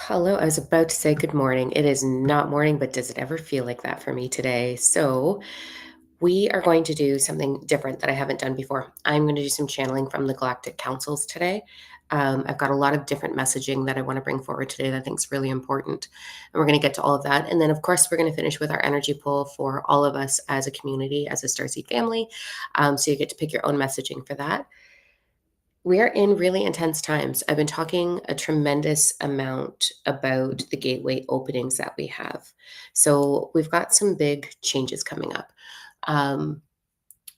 Hello, I was about to say good morning. It is not morning, but does it ever feel like that for me today? So, we are going to do something different that I haven't done before. I'm going to do some channeling from the Galactic Councils today. I've got a lot of different messaging that I want to bring forward today that I think is really important. And we're going to get to all of that. And then, of course, we're going to finish with our energy pull for all of us as a community, as a Starseed family. So, you get to pick your own messaging for that. We are in really intense times. I've been talking a tremendous amount about the gateway openings that we have. So we've got some big changes coming up. Um,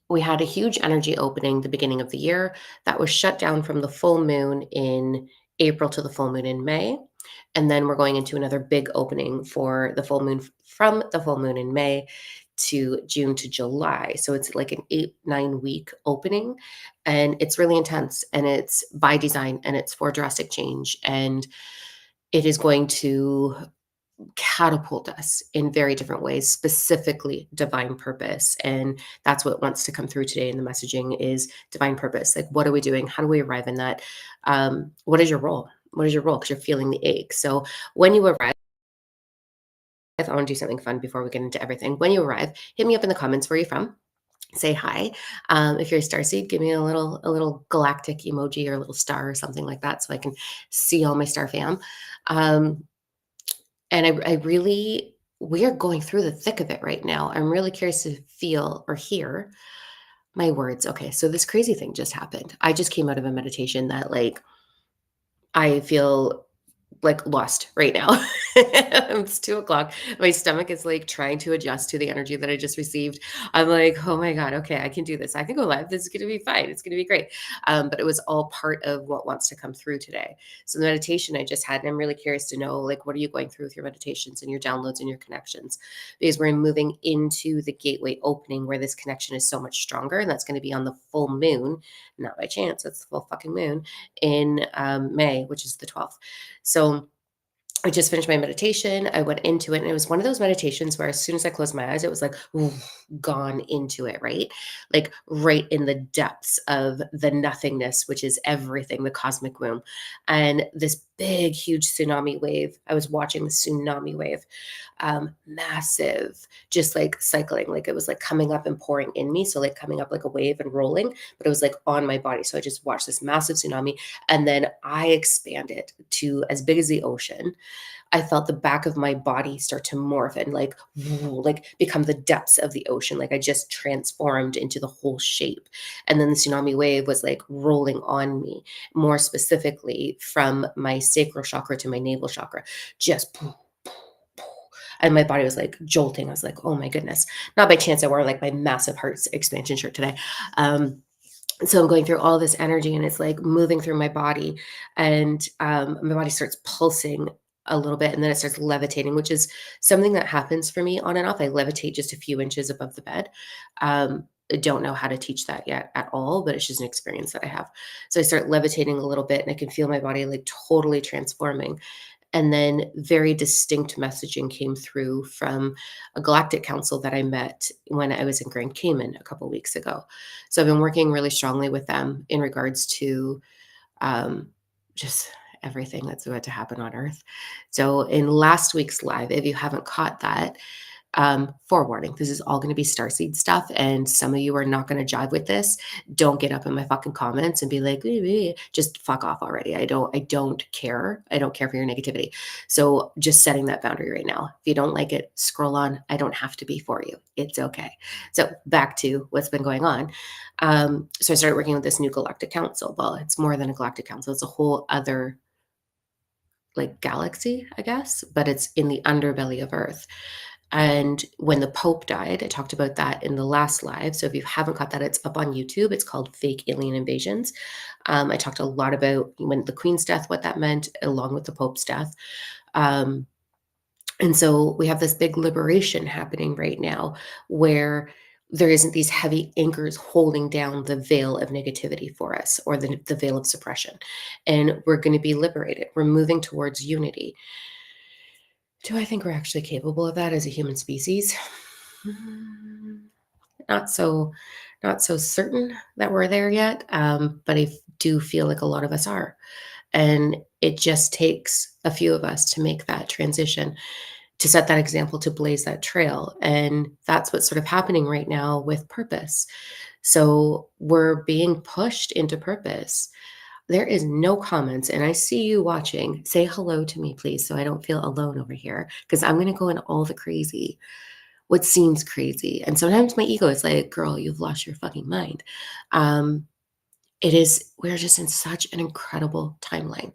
we had a huge energy opening the beginning of the year that was shut down from the full moon in April to the full moon in May. And then we're going into another big opening for the full moon from the full moon in May to June to July. So it's like an 8, 9 week opening. And it's really intense and it's by design and it's for drastic change. And it is going to catapult us in very different ways, specifically divine purpose. And that's what wants to come through today in the messaging is divine purpose. Like, what are we doing? How do we arrive in that? What is your role? What is your role? Because you're feeling the ache. So when you arrive, I want to do something fun before we get into everything. When you arrive, hit me up in the comments where you're from. Say hi. If you're a starseed, give me a little galactic emoji or a little star or something like that, so I can see all my star fam. Um, and I really, we are going through the thick of it right now. I'm really curious to feel or hear my words. Okay, so this crazy thing just happened. I just came out of a meditation that, like, I feel like lost right now. It's 2 o'clock. My stomach is like trying to adjust to the energy that I just received. I'm like, oh my God, okay, I can do this. I can go live. This is going to be fine. It's going to be great. But it was all part of what wants to come through today. So the meditation I just had, and I'm really curious to know, like, what are you going through with your meditations and your downloads and your connections? Because we're moving into the gateway opening where this connection is so much stronger. And that's going to be on the full moon, not by chance. It's the full fucking moon in May, which is the 12th. So I just finished my meditation. I went into it, and it was one of those meditations where as soon as I closed my eyes, it was like, ooh, gone into it, right? Like right in the depths of the nothingness, which is everything, the cosmic womb. And this big, huge tsunami wave, I was watching the tsunami wave, massive, just like cycling, like it was like coming up and pouring in me. So, like coming up like a wave and rolling, but it was like on my body. So I just watched this massive tsunami, and then I expanded to as big as the ocean. I felt the back of my body start to morph and like, like become the depths of the ocean. Like I just transformed into the whole shape. And then the tsunami wave was like rolling on me, more specifically from my sacral chakra to my navel chakra, just and my body was like jolting. I was like, oh my goodness. Not by chance I wore like my massive heart expansion shirt today. So I'm going through all this energy and it's like moving through my body, and my body starts pulsing a little bit, and then it starts levitating, which is something that happens for me on and off. I levitate just a few inches above the bed. I don't know how to teach that yet at all, but it's just an experience that I have. So I start levitating a little bit and I can feel my body like totally transforming. And then very distinct messaging came through from a Galactic Council that I met when I was in Grand Cayman a couple weeks ago. So I've been working really strongly with them in regards to um, just everything that's about to happen on Earth. So in last week's live, if you haven't caught that, forewarning, this is all going to be starseed stuff, and some of you are not going to jive with this. Don't get up in my fucking comments and be like, just fuck off already. I don't care. I don't care for your negativity. So just setting that boundary right now. If you don't like it, scroll on. I don't have to be for you. It's okay. So back to what's been going on. So I started working with this new Galactic Council. Well, it's more than a Galactic Council. It's a whole other like galaxy, I guess, but it's in the underbelly of Earth. And when the Pope died, I talked about that in the last live. So if you haven't caught that, it's up on YouTube. It's called Fake Alien Invasions. I talked a lot about when the Queen's death, what that meant, along with the Pope's death. Um, and so we have this big liberation happening right now where there isn't these heavy anchors holding down the veil of negativity for us, or the veil of suppression. And we're going to be liberated. We're moving towards unity. Do I think we're actually capable of that as a human species? Mm, Not so, not so certain that we're there yet. But I do feel like a lot of us are. And it just takes a few of us to make that transition, to set that example, to blaze that trail. And that's what's sort of happening right now with purpose. So we're being pushed into purpose. There is no comments, and I see you watching. Say hello to me, please, so I don't feel alone over here, because I'm going to go into all the crazy, what seems crazy. And sometimes my ego is like, girl, you've lost your fucking mind. Um, we're just in such an incredible timeline.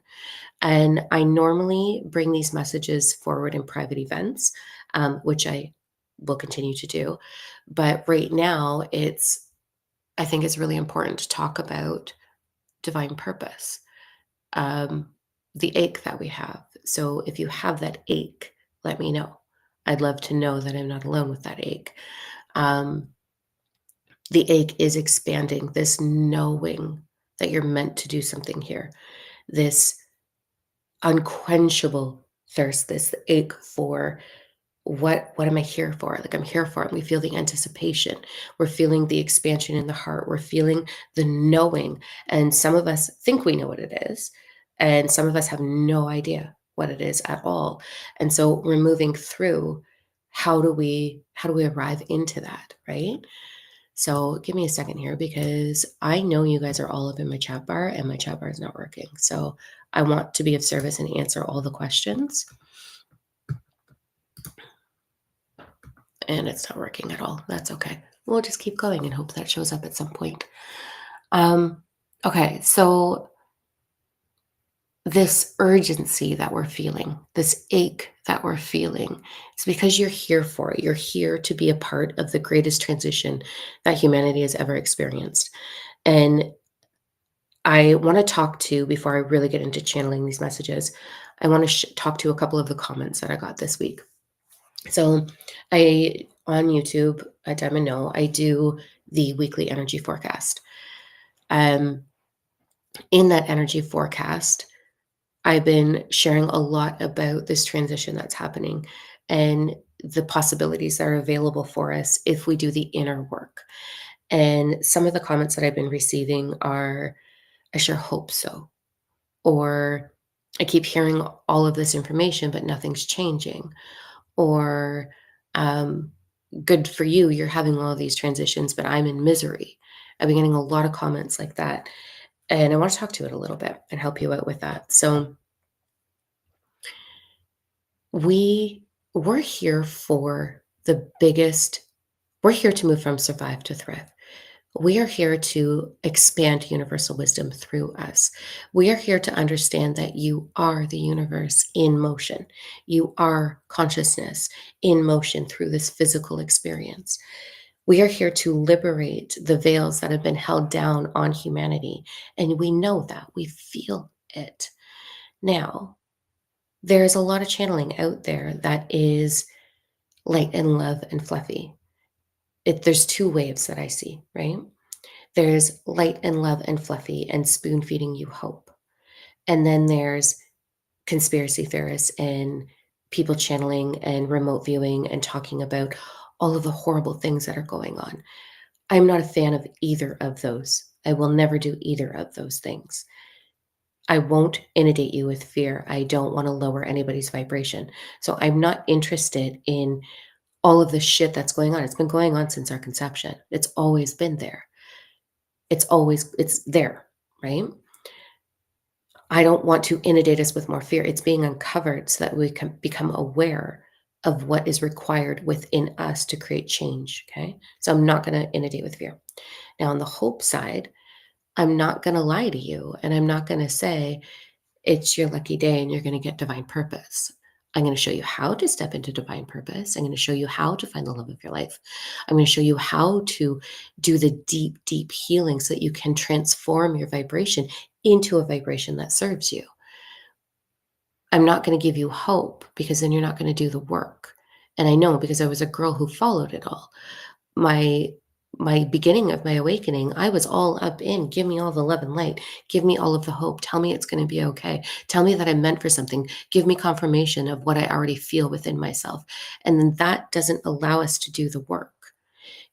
And I normally bring these messages forward in private events, which I will continue to do. But right now, I think it's really important to talk about divine purpose, um, the ache that we have. So if you have that ache, let me know. I'd love to know that I'm not alone with that ache. Um, the ache is expanding, this knowing that you're meant to do something here, this unquenchable thirst, this ache for what am I here for? Like, I'm here for it. We feel the anticipation. We're feeling the expansion in the heart. We're feeling the knowing. And some of us think we know what it is, and some of us have no idea what it is at all. And so we're moving through, how do we arrive into that, right? So give me a second here, because I know you guys are all up in my chat bar and my chat bar is not working. So I want to be of service and answer all the questions. And it's not working at all. That's okay. We'll just keep going and hope that shows up at some point. Okay, so this urgency that we're feeling, this ache that we're feeling, it's because you're here for it. You're here to be a part of the greatest transition that humanity has ever experienced. And I want to talk to, before I really get into channeling these messages, I want to talk to a couple of the comments that I got this week. So on YouTube at Diamond Know, I do the weekly energy forecast. In that energy forecast, I've been sharing a lot about this transition that's happening and the possibilities that are available for us if we do the inner work. And some of the comments that I've been receiving are, I sure hope so. Or I keep hearing all of this information, but nothing's changing. Or, good for you, you're having all of these transitions, but I'm in misery. I've been getting a lot of comments like that. And I want to talk to it a little bit and help you out with that. So we're here for we're here to move from survive to thrive. We are here to expand universal wisdom through us. We are here to understand that you are the universe in motion. You are consciousness in motion through this physical experience. We are here to liberate the veils that have been held down on humanity. And we know that. We feel it. Now, there's a lot of channeling out there that is light and love and fluffy. There's two waves that I see, right? There's light and love and fluffy and spoon feeding you hope. And then there's conspiracy theorists and people channeling and remote viewing and talking about all of the horrible things that are going on. I'm not a fan of either of those. I will never do either of those things. I won't inundate you with fear. I don't want to lower anybody's vibration. So I'm not interested in all of the shit that's going on. It's been going on since our conception. It's always been there. It's there, right? I don't want to inundate us with more fear. It's being uncovered so that we can become aware of what is required within us to create change. Okay. So I'm not going to inundate with fear. Now, on the hope side, I'm not going to lie to you, and I'm not going to say it's your lucky day and you're going to get divine purpose. I'm going to show you how to step into divine purpose. I'm going to show you how to find the love of your life. I'm going to show you how to do the deep, deep healing so that you can transform your vibration into a vibration that serves you. I'm not going to give you hope, because then you're not going to do the work. And I know, because I was a girl who followed it all. My beginning of my awakening, I was all up in, give me all the love and light, give me all of the hope, tell me it's going to be okay, tell me that I'm meant for something, give me confirmation of what I already feel within myself. And then that doesn't allow us to do the work.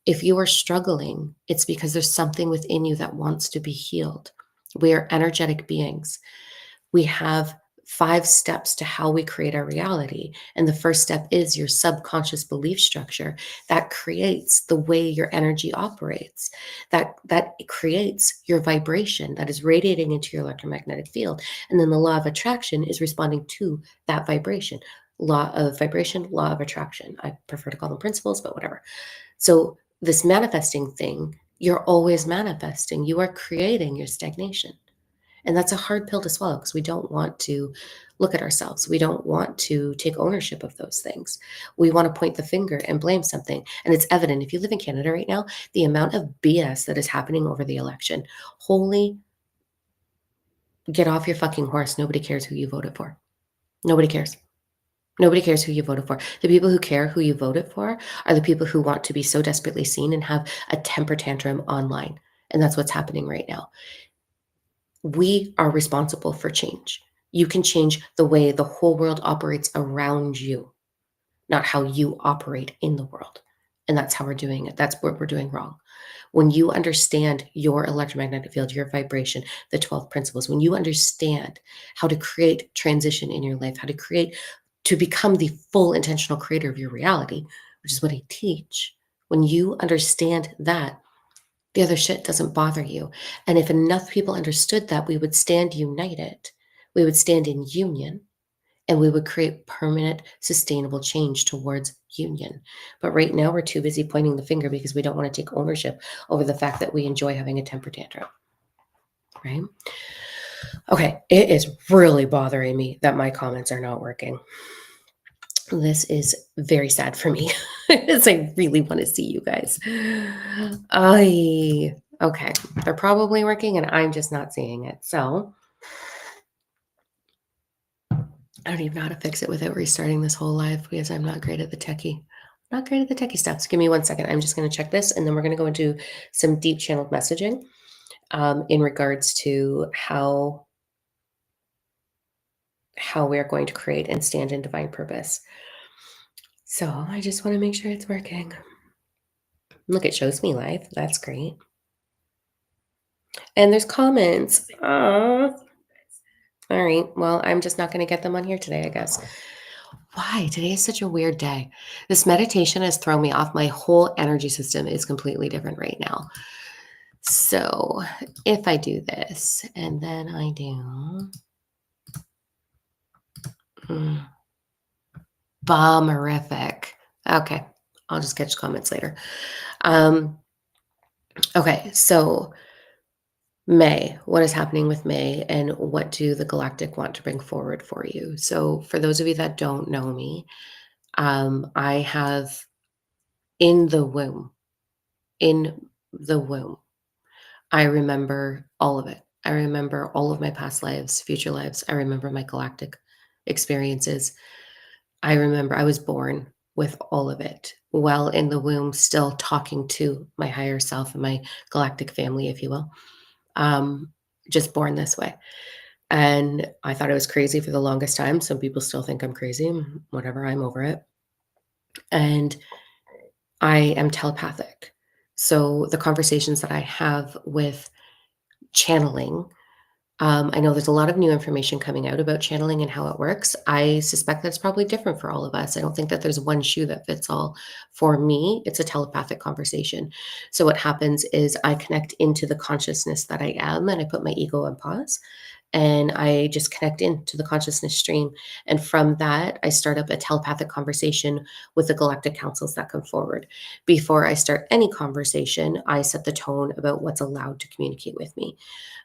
If you are struggling, it's because there's something within you that wants to be healed. We are energetic beings. We have 5 steps to how we create our reality. And the first step is your subconscious belief structure that creates the way your energy operates. That creates your vibration that is radiating into your electromagnetic field. And then the law of attraction is responding to that vibration. Law of vibration, law of attraction. I prefer to call them principles, but whatever. So this manifesting thing, you're always manifesting. You are creating your stagnation. And that's a hard pill to swallow because we don't want to look at ourselves. We don't want to take ownership of those things. We want to point the finger and blame something. And it's evident if you live in Canada right now, the amount of BS that is happening over the election. Holy, get off your fucking horse. Nobody cares who you voted for. Nobody cares. Nobody cares who you voted for. The people who care who you voted for are the people who want to be so desperately seen and have a temper tantrum online. And that's what's happening right now. We are responsible for change. You can change the way the whole world operates around you, not how you operate in the world. And that's how we're doing it. That's what we're doing wrong. When you understand your electromagnetic field, your vibration, the 12 principles, when you understand how to create transition in your life, how to create, to become the full intentional creator of your reality, which is what I teach, when you understand that, the other shit doesn't bother you. And if enough people understood that, we would stand united. We would stand in union and we would create permanent, sustainable change towards union. But right now, we're too busy pointing the finger because we don't want to take ownership over the fact that we enjoy having a temper tantrum. Right? Okay, it is really bothering me that my comments are not working. This is very sad for me as I really want to see you guys. Okay, they're probably working and I'm just not seeing it. So I don't even know how to fix it without restarting this whole live because I'm not great at the techie. Not great at the techie stuff. So give me 1 second. I'm just going to check this and then we're going to go into some deep channeled messaging in regards to how we're going to create and stand in divine purpose. So I just want to make sure it's working. Look, it shows me live. That's great. And there's comments. All right. Well, I'm just not going to get them on here today, I guess. Why? Today is such a weird day. This meditation has thrown me off. My whole energy system is completely different right now. So if I do this and then I do bomberific. Okay. I'll just catch comments later. Okay. So May, what is happening with May and what do the Galactic want to bring forward for you? So for those of you that don't know me, I have in the womb, I remember all of it. I remember all of my past lives, future lives. I remember my galactic experiences. I remember I was born with all of it while in the womb, still talking to my higher self and my galactic family, if you will. Just born this way. And I thought I was crazy for the longest time. Some people still think I'm crazy. Whatever, I'm over it. And I am telepathic. So the conversations that I have with channeling, I know there's a lot of new information coming out about channeling and how it works. I suspect that's probably different for all of us. I don't think that there's one shoe that fits all. For me, it's a telepathic conversation. So what happens is I connect into the consciousness that I am and I put my ego on pause and I just connect into the consciousness stream. And from that, I start up a telepathic conversation with the galactic councils that come forward. Before I start any conversation, I set the tone about what's allowed to communicate with me.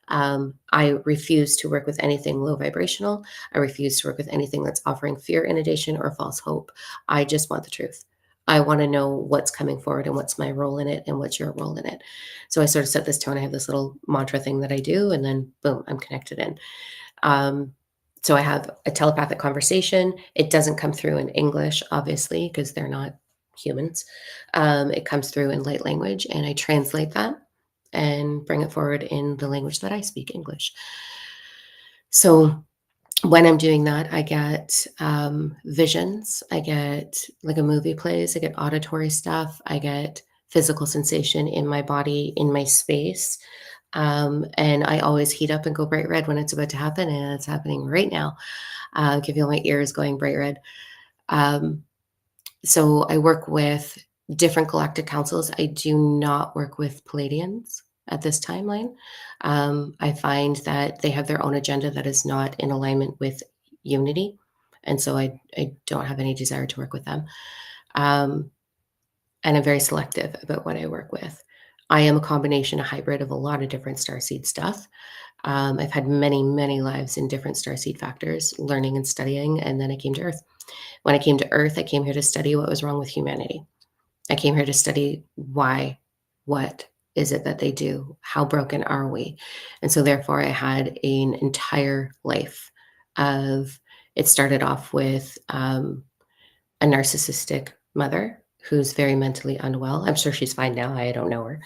I refuse to work with anything low vibrational. I refuse to work with anything that's offering fear, inundation, or false hope. I just want the truth. I want to know what's coming forward and what's my role in it and what's your role in it. So I sort of set this tone. I have this little mantra thing that I do, and then boom, I'm connected in. So I have a telepathic conversation. It doesn't come through in English, obviously, because they're not humans. It comes through in light language, and I translate that and bring it forward in the language that I speak, English. So when I'm doing that, I get visions. I get like a movie plays. I get auditory stuff. I get physical sensation in my body, in my space. And I always heat up and go bright red when it's about to happen, and it's happening right now. Give you my ears going bright red. Um, so I work with different galactic councils. I do not work with Palladians at this timeline. I find that they have their own agenda that is not in alignment with unity. And so I don't have any desire to work with them. Um, and I'm very selective about what I work with. I am a combination, a hybrid of a lot of different starseed stuff. I've had many, many lives in different starseed factors, learning and studying, and then I came to Earth. When I came to Earth, I came here to study what was wrong with humanity. I came here to study why, what is it that they do? How broken are we? And so, therefore, I had an entire life of it started off with a narcissistic mother who's very mentally unwell. I'm sure she's fine now. I don't know her,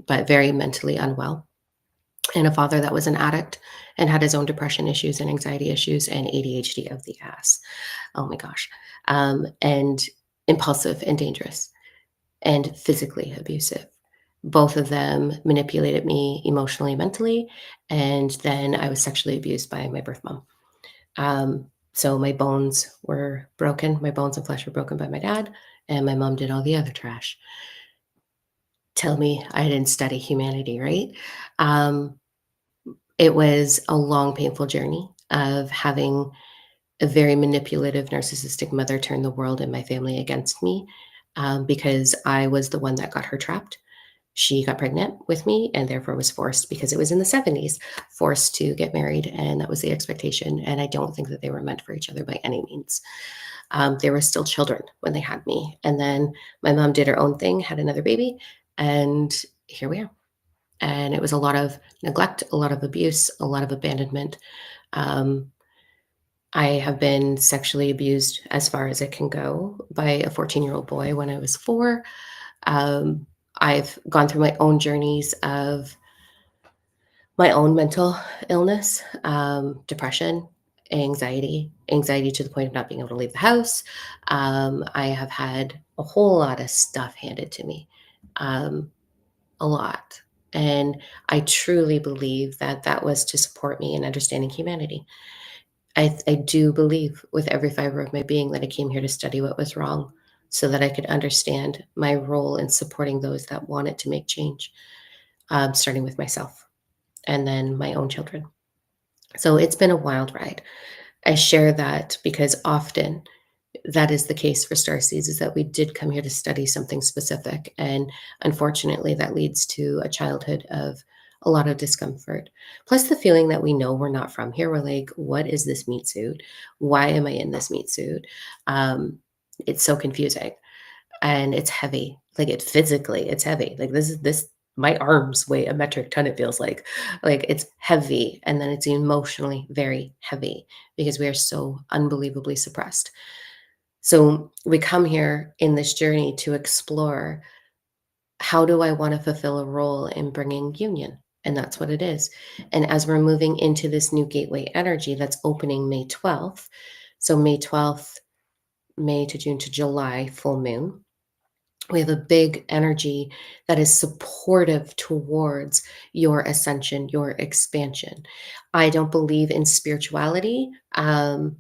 but very mentally unwell. And a father that was an addict and had his own depression issues and anxiety issues and ADHD of the ass. Oh my gosh. And impulsive and dangerous and physically abusive. Both of them manipulated me emotionally, mentally, and then I was sexually abused by my birth mom. So my bones were broken. My bones and flesh were broken by my dad, and my mom did all the other trash. Tell me I didn't study humanity, right? Um, it was a long, painful journey of having a very manipulative, narcissistic mother turn the world and my family against me because I was the one that got her trapped. She got pregnant with me and therefore was forced, because it was in the 70s, forced to get married. And that was the expectation. And I don't think that they were meant for each other by any means. They were still children when they had me. And then my mom did her own thing, had another baby, and here we are. And it was a lot of neglect, a lot of abuse, a lot of abandonment. Um, I have been sexually abused as far as it can go by a 14-year-old boy when I was 4. Um, I've gone through my own journeys of my own mental illness, depression, anxiety to the point of not being able to leave the house. I have had a whole lot of stuff handed to me, um, a lot. And I truly believe that that was to support me in understanding humanity. I do believe with every fiber of my being that I came here to study what was wrong so that I could understand my role in supporting those that wanted to make change, starting with myself and then my own children. So it's been a wild ride. I share that because often that is the case for starseeds, is that we did come here to study something specific. And unfortunately, that leads to a childhood of a lot of discomfort. Plus the feeling that we know we're not from here. We're like, what is this meat suit? Why am I in this meat suit? It's so confusing and it's heavy. Like it physically, it's heavy. Like this my arms weigh a metric ton, it feels like. Like it's heavy. And then it's emotionally very heavy because we are so unbelievably suppressed. So we come here in this journey to explore, how do I want to fulfill a role in bringing union? And that's what it is. And as we're moving into this new gateway energy that's opening May 12th, so May 12th, May to June to July, full moon, we have a big energy that is supportive towards your ascension, your expansion. I don't believe in spirituality. I'll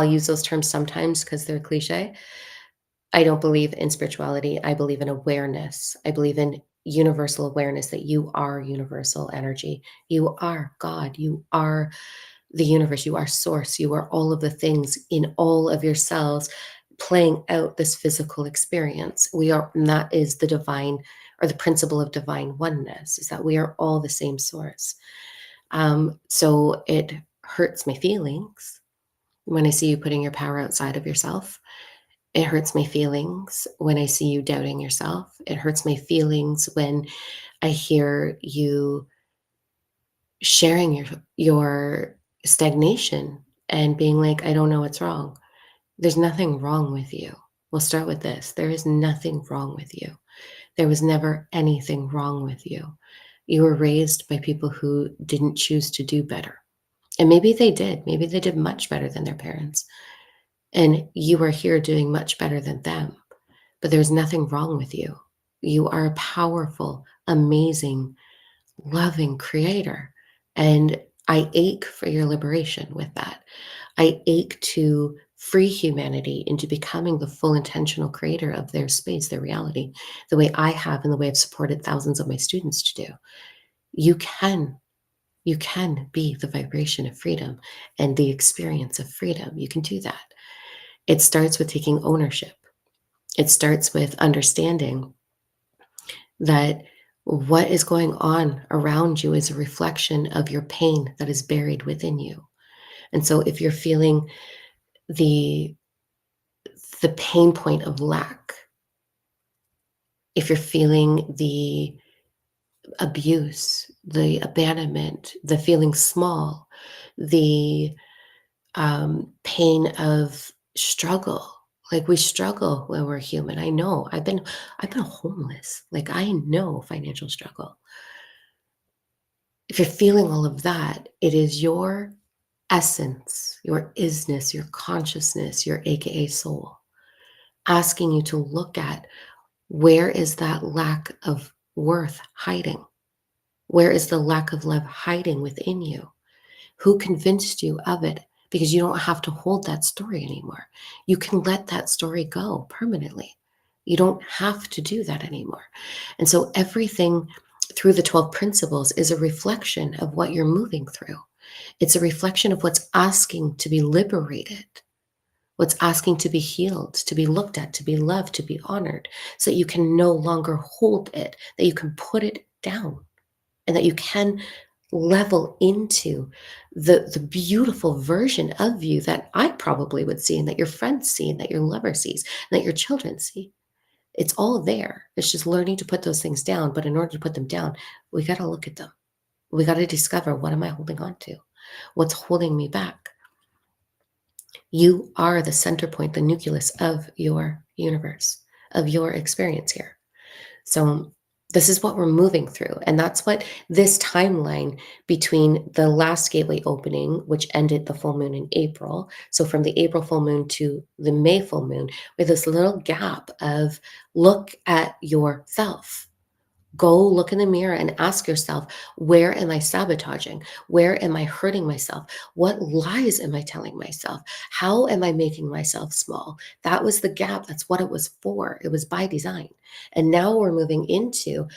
use those terms sometimes because they're cliche. I don't believe in spirituality. I believe in awareness. I believe in universal awareness that you are universal energy. You are God. You are the universe. You are source. You are all of the things in all of your cells playing out this physical experience. We are, and that is the divine, or the principle of divine oneness, is that we are all the same source. So it hurts my feelings when I see you putting your power outside of yourself. It hurts my feelings when I see you doubting yourself. It hurts my feelings when I hear you sharing your stagnation and being like, I don't know what's wrong. There's nothing wrong with you. We'll start with this. There is nothing wrong with you. There was never anything wrong with you. You were raised by people who didn't choose to do better. And maybe they did. Maybe they did much better than their parents. And you are here doing much better than them. But there's nothing wrong with you. You are a powerful, amazing, loving creator. And I ache for your liberation with that. I ache to free humanity into becoming the full intentional creator of their space, their reality, the way I have and the way I've supported thousands of my students to do. You can. You can be the vibration of freedom and the experience of freedom. You can do that. It starts with taking ownership. It starts with understanding that what is going on around you is a reflection of your pain that is buried within you. And so if you're feeling the the pain point of lack, if you're feeling the abuse, the abandonment, the feeling small, the pain of struggle. Like we struggle when we're human. I know. I've been homeless. Like I know financial struggle. If you're feeling all of that, it is your essence, your isness, your consciousness, your AKA soul, asking you to look at where is that lack of worth hiding? Where is the lack of love hiding within you? Who convinced you of it? Because you don't have to hold that story anymore. You can let that story go permanently. You don't have to do that anymore. And so everything through the 12 principles is a reflection of what you're moving through. It's a reflection of what's asking to be liberated, what's asking to be healed, to be looked at, to be loved, to be honored, so that you can no longer hold it, that you can put it down, and that you can level into the beautiful version of you that I probably would see, and that your friends see, and that your lover sees, and that your children see. It's all there. It's just learning to put those things down. But in order to put them down, we got to look at them. We got to discover, what am I holding on to? What's holding me back? You are the center point, the nucleus of your universe, of your experience here. So this is what we're moving through. And that's what this timeline between the last gateway opening, which ended the full moon in April. So from the April full moon to the May full moon, with this little gap of look at yourself. Go look in the mirror and ask yourself, where am I sabotaging? Where am I hurting myself? What lies am I telling myself? How am I making myself small? That was the gap. That's what it was for. It was by design. And now we're moving into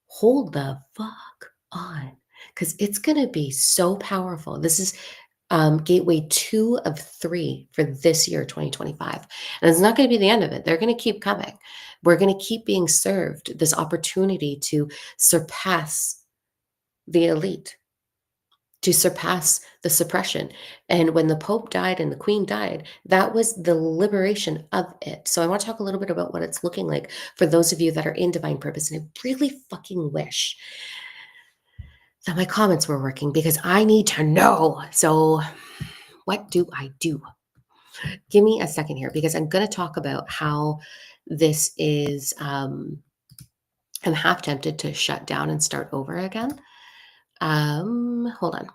hold the fuck on, because it's going to be so powerful. This is gateway 2 of 3 for this year, 2025. And it's not going to be the end of it. They're going to keep coming. We're going to keep being served this opportunity to surpass the elite, to surpass the suppression. And when the Pope died and the Queen died, that was the liberation of it. So I want to talk a little bit about what it's looking like for those of you that are in divine purpose. And I really fucking wish that my comments were working, because I need to know. So what do I do? Give me a second here, because I'm going to talk about how this is. I'm half tempted to shut down and start over again. Hold on.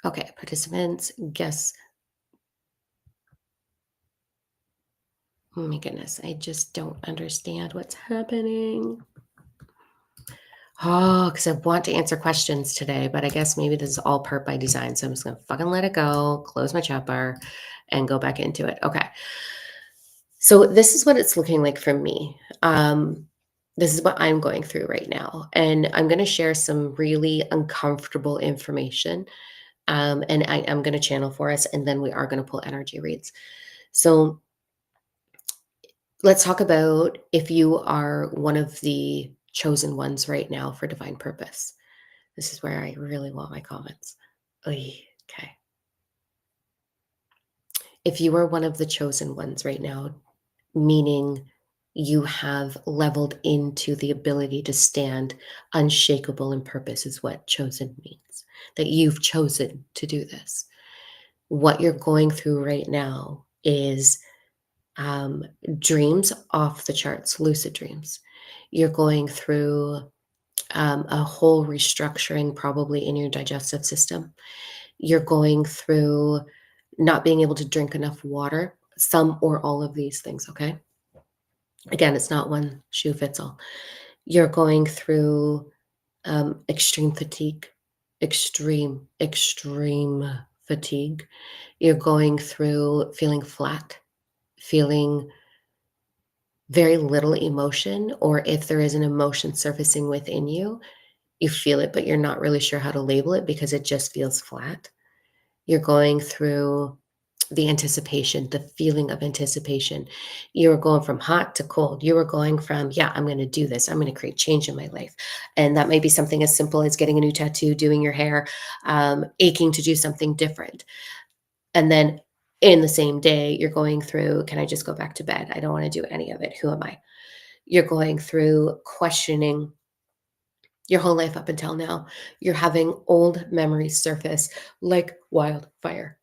Okay, participants, guess. Oh my goodness, I just don't understand what's happening. Oh, because I want to answer questions today, but I guess maybe this is all part by design. So I'm just going to fucking let it go, close my chat bar, and go back into it. Okay. So this is what it's looking like for me. This is what I'm going through right now. And I'm going to share some really uncomfortable information. And I am going to channel for us, and then we are going to pull energy reads. So let's talk about if you are one of the chosen ones right now for divine purpose. This is where I really want my comments. Oy, okay. If you are one of the chosen ones right now, meaning you have leveled into the ability to stand unshakable in purpose, is what chosen means, that you've chosen to do this. What you're going through right now is dreams off the charts, lucid dreams. You're going through a whole restructuring, probably in your digestive system. You're going through not being able to drink enough water, some or all of these things, okay? Again, it's not one shoe fits all. You're going through extreme fatigue, extreme fatigue. You're going through feeling flat, feeling very little emotion, or if there is an emotion surfacing within you, you feel it, but you're not really sure how to label it because it just feels flat. You're going through the anticipation, the feeling of anticipation. You were going from hot to cold. You were going from, yeah, I'm going to do this. I'm going to create change in my life. And that may be something as simple as getting a new tattoo, doing your hair, aching to do something different. And then in the same day, you're going through, can I just go back to bed? I don't want to do any of it. Who am I? You're going through questioning your whole life up until now. You're having old memories surface like wildfire,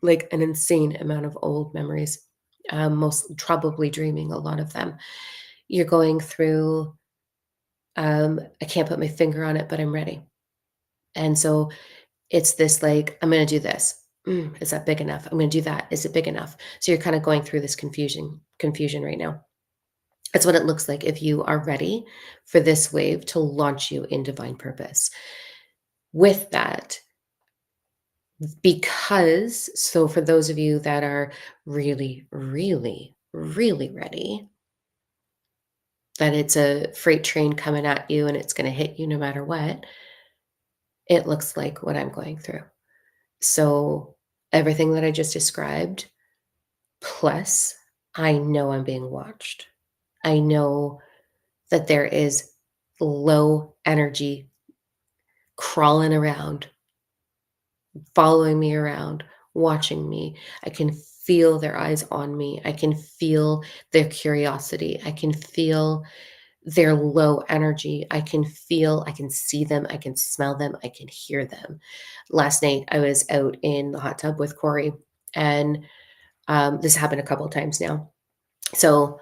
like an insane amount of old memories, most probably dreaming a lot of them. You're going through, I can't put my finger on it, but I'm ready. And so it's this like, I'm going to do this. Is that big enough? I'm going to do that. Is it big enough? So you're kind of going through this confusion right now. That's what it looks like if you are ready for this wave to launch you in divine purpose. With that, because so for those of you that are really, really, really ready, that it's a freight train coming at you and it's going to hit you no matter what, it looks like what I'm going through. So everything that I just described, plus I know I'm being watched. I know that there is low energy crawling around, following me around, watching me. I can feel their eyes on me. I can feel their curiosity. I can feel their low energy. I can see them. I can smell them. I can hear them. Last night, I was out in the hot tub with Corey, and this happened a couple of times now. So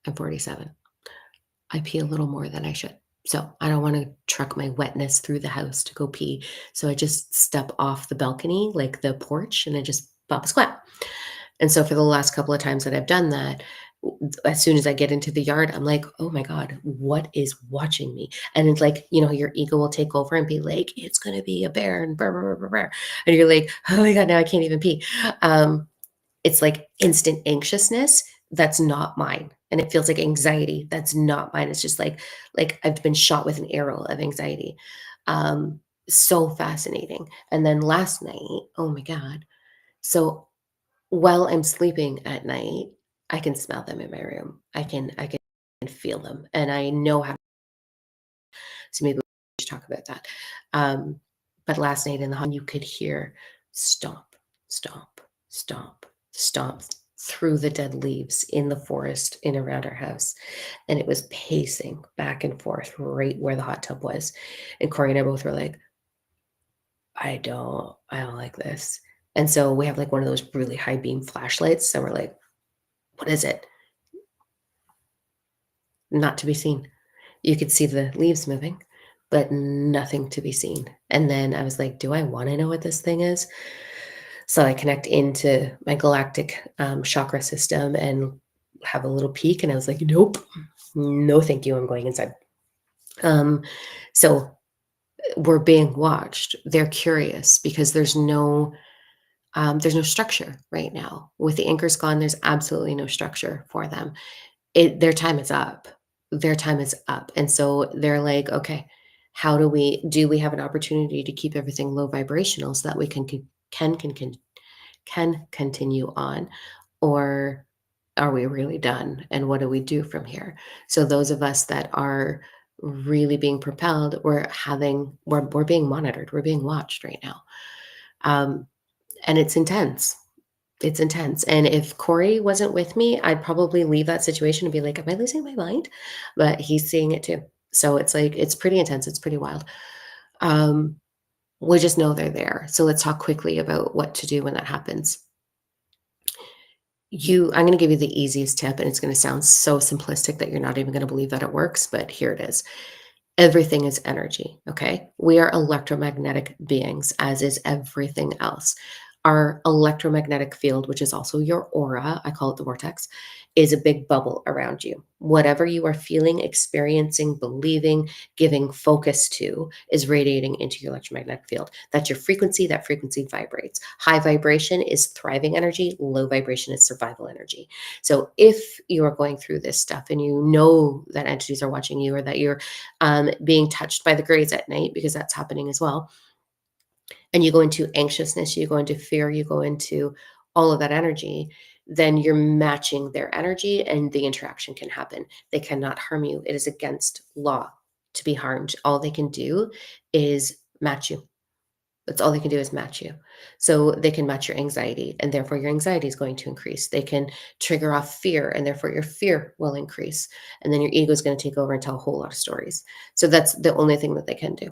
I'm 47. I pee a little more than I should. So I don't want to truck my wetness through the house to go pee. So I just step off the balcony, like the porch, and I just pop a squat. And so for the last couple of times that I've done that, as soon as I get into the yard, I'm like, oh my God, what is watching me? And it's like, your ego will take over and be like, it's going to be a bear and brr, brr, brr, brr. And you're like, oh my God, now I can't even pee. It's like instant anxiousness that's not mine, and it feels like anxiety that's not mine. It's just like I've been shot with an arrow of anxiety. Um, so fascinating. And then last night, oh my God. So while I'm sleeping at night, I can smell them in my room. I can feel them, and I know how. So maybe we should talk about that. Um, but last night in the home, you could hear stomp, stomp, stomp, stomp through the dead leaves in the forest in around our house. And it was pacing back and forth right where the hot tub was. And Corey and I both were like, I don't like this. And so we have like one of those really high beam flashlights. So we're like, what is it? Not to be seen. You could see the leaves moving, but nothing to be seen. And then I was like, do I want to know what this thing is? So I connect into my galactic chakra system and have a little peek. And I was like, nope, no, thank you. I'm going inside. Um, so we're being watched. They're curious because there's no structure right now. With the anchors gone, there's absolutely no structure for them. Their time is up. Their time is up. And so they're like, okay, how do we have an opportunity to keep everything low vibrational so that we can continue on, or are we really done? And what do we do from here? So those of us that are really being propelled, we're being monitored, we're being watched right now. Um, and it's intense. It's intense. And if Corey wasn't with me, I'd probably leave that situation and be like, am I losing my mind? But he's seeing it too. So it's like, it's pretty intense. It's pretty wild. Um, we just know they're there. So let's talk quickly about what to do when that happens. I'm going to give you the easiest tip, and it's going to sound so simplistic that you're not even going to believe that it works, but here it is. Everything is energy. Okay. We are electromagnetic beings, as is everything else. Our electromagnetic field, which is also your aura, I call it the vortex, is a big bubble around you. Whatever you are feeling, experiencing, believing, giving focus to is radiating into your electromagnetic field. That's your frequency. That frequency vibrates. High vibration is thriving energy, low vibration is survival energy. So if you are going through this stuff and you know that entities are watching you, or that you're being touched by the grays at night, because that's happening as well, and you go into anxiousness, you go into fear, you go into all of that energy, then you're matching their energy and the interaction can happen. They cannot harm you. It is against law to be harmed. All they can do is match you. That's all they can do is match you. So they can match your anxiety, and therefore your anxiety is going to increase. They can trigger off fear, and therefore your fear will increase. And then your ego is going to take over and tell a whole lot of stories. So that's the only thing that they can do.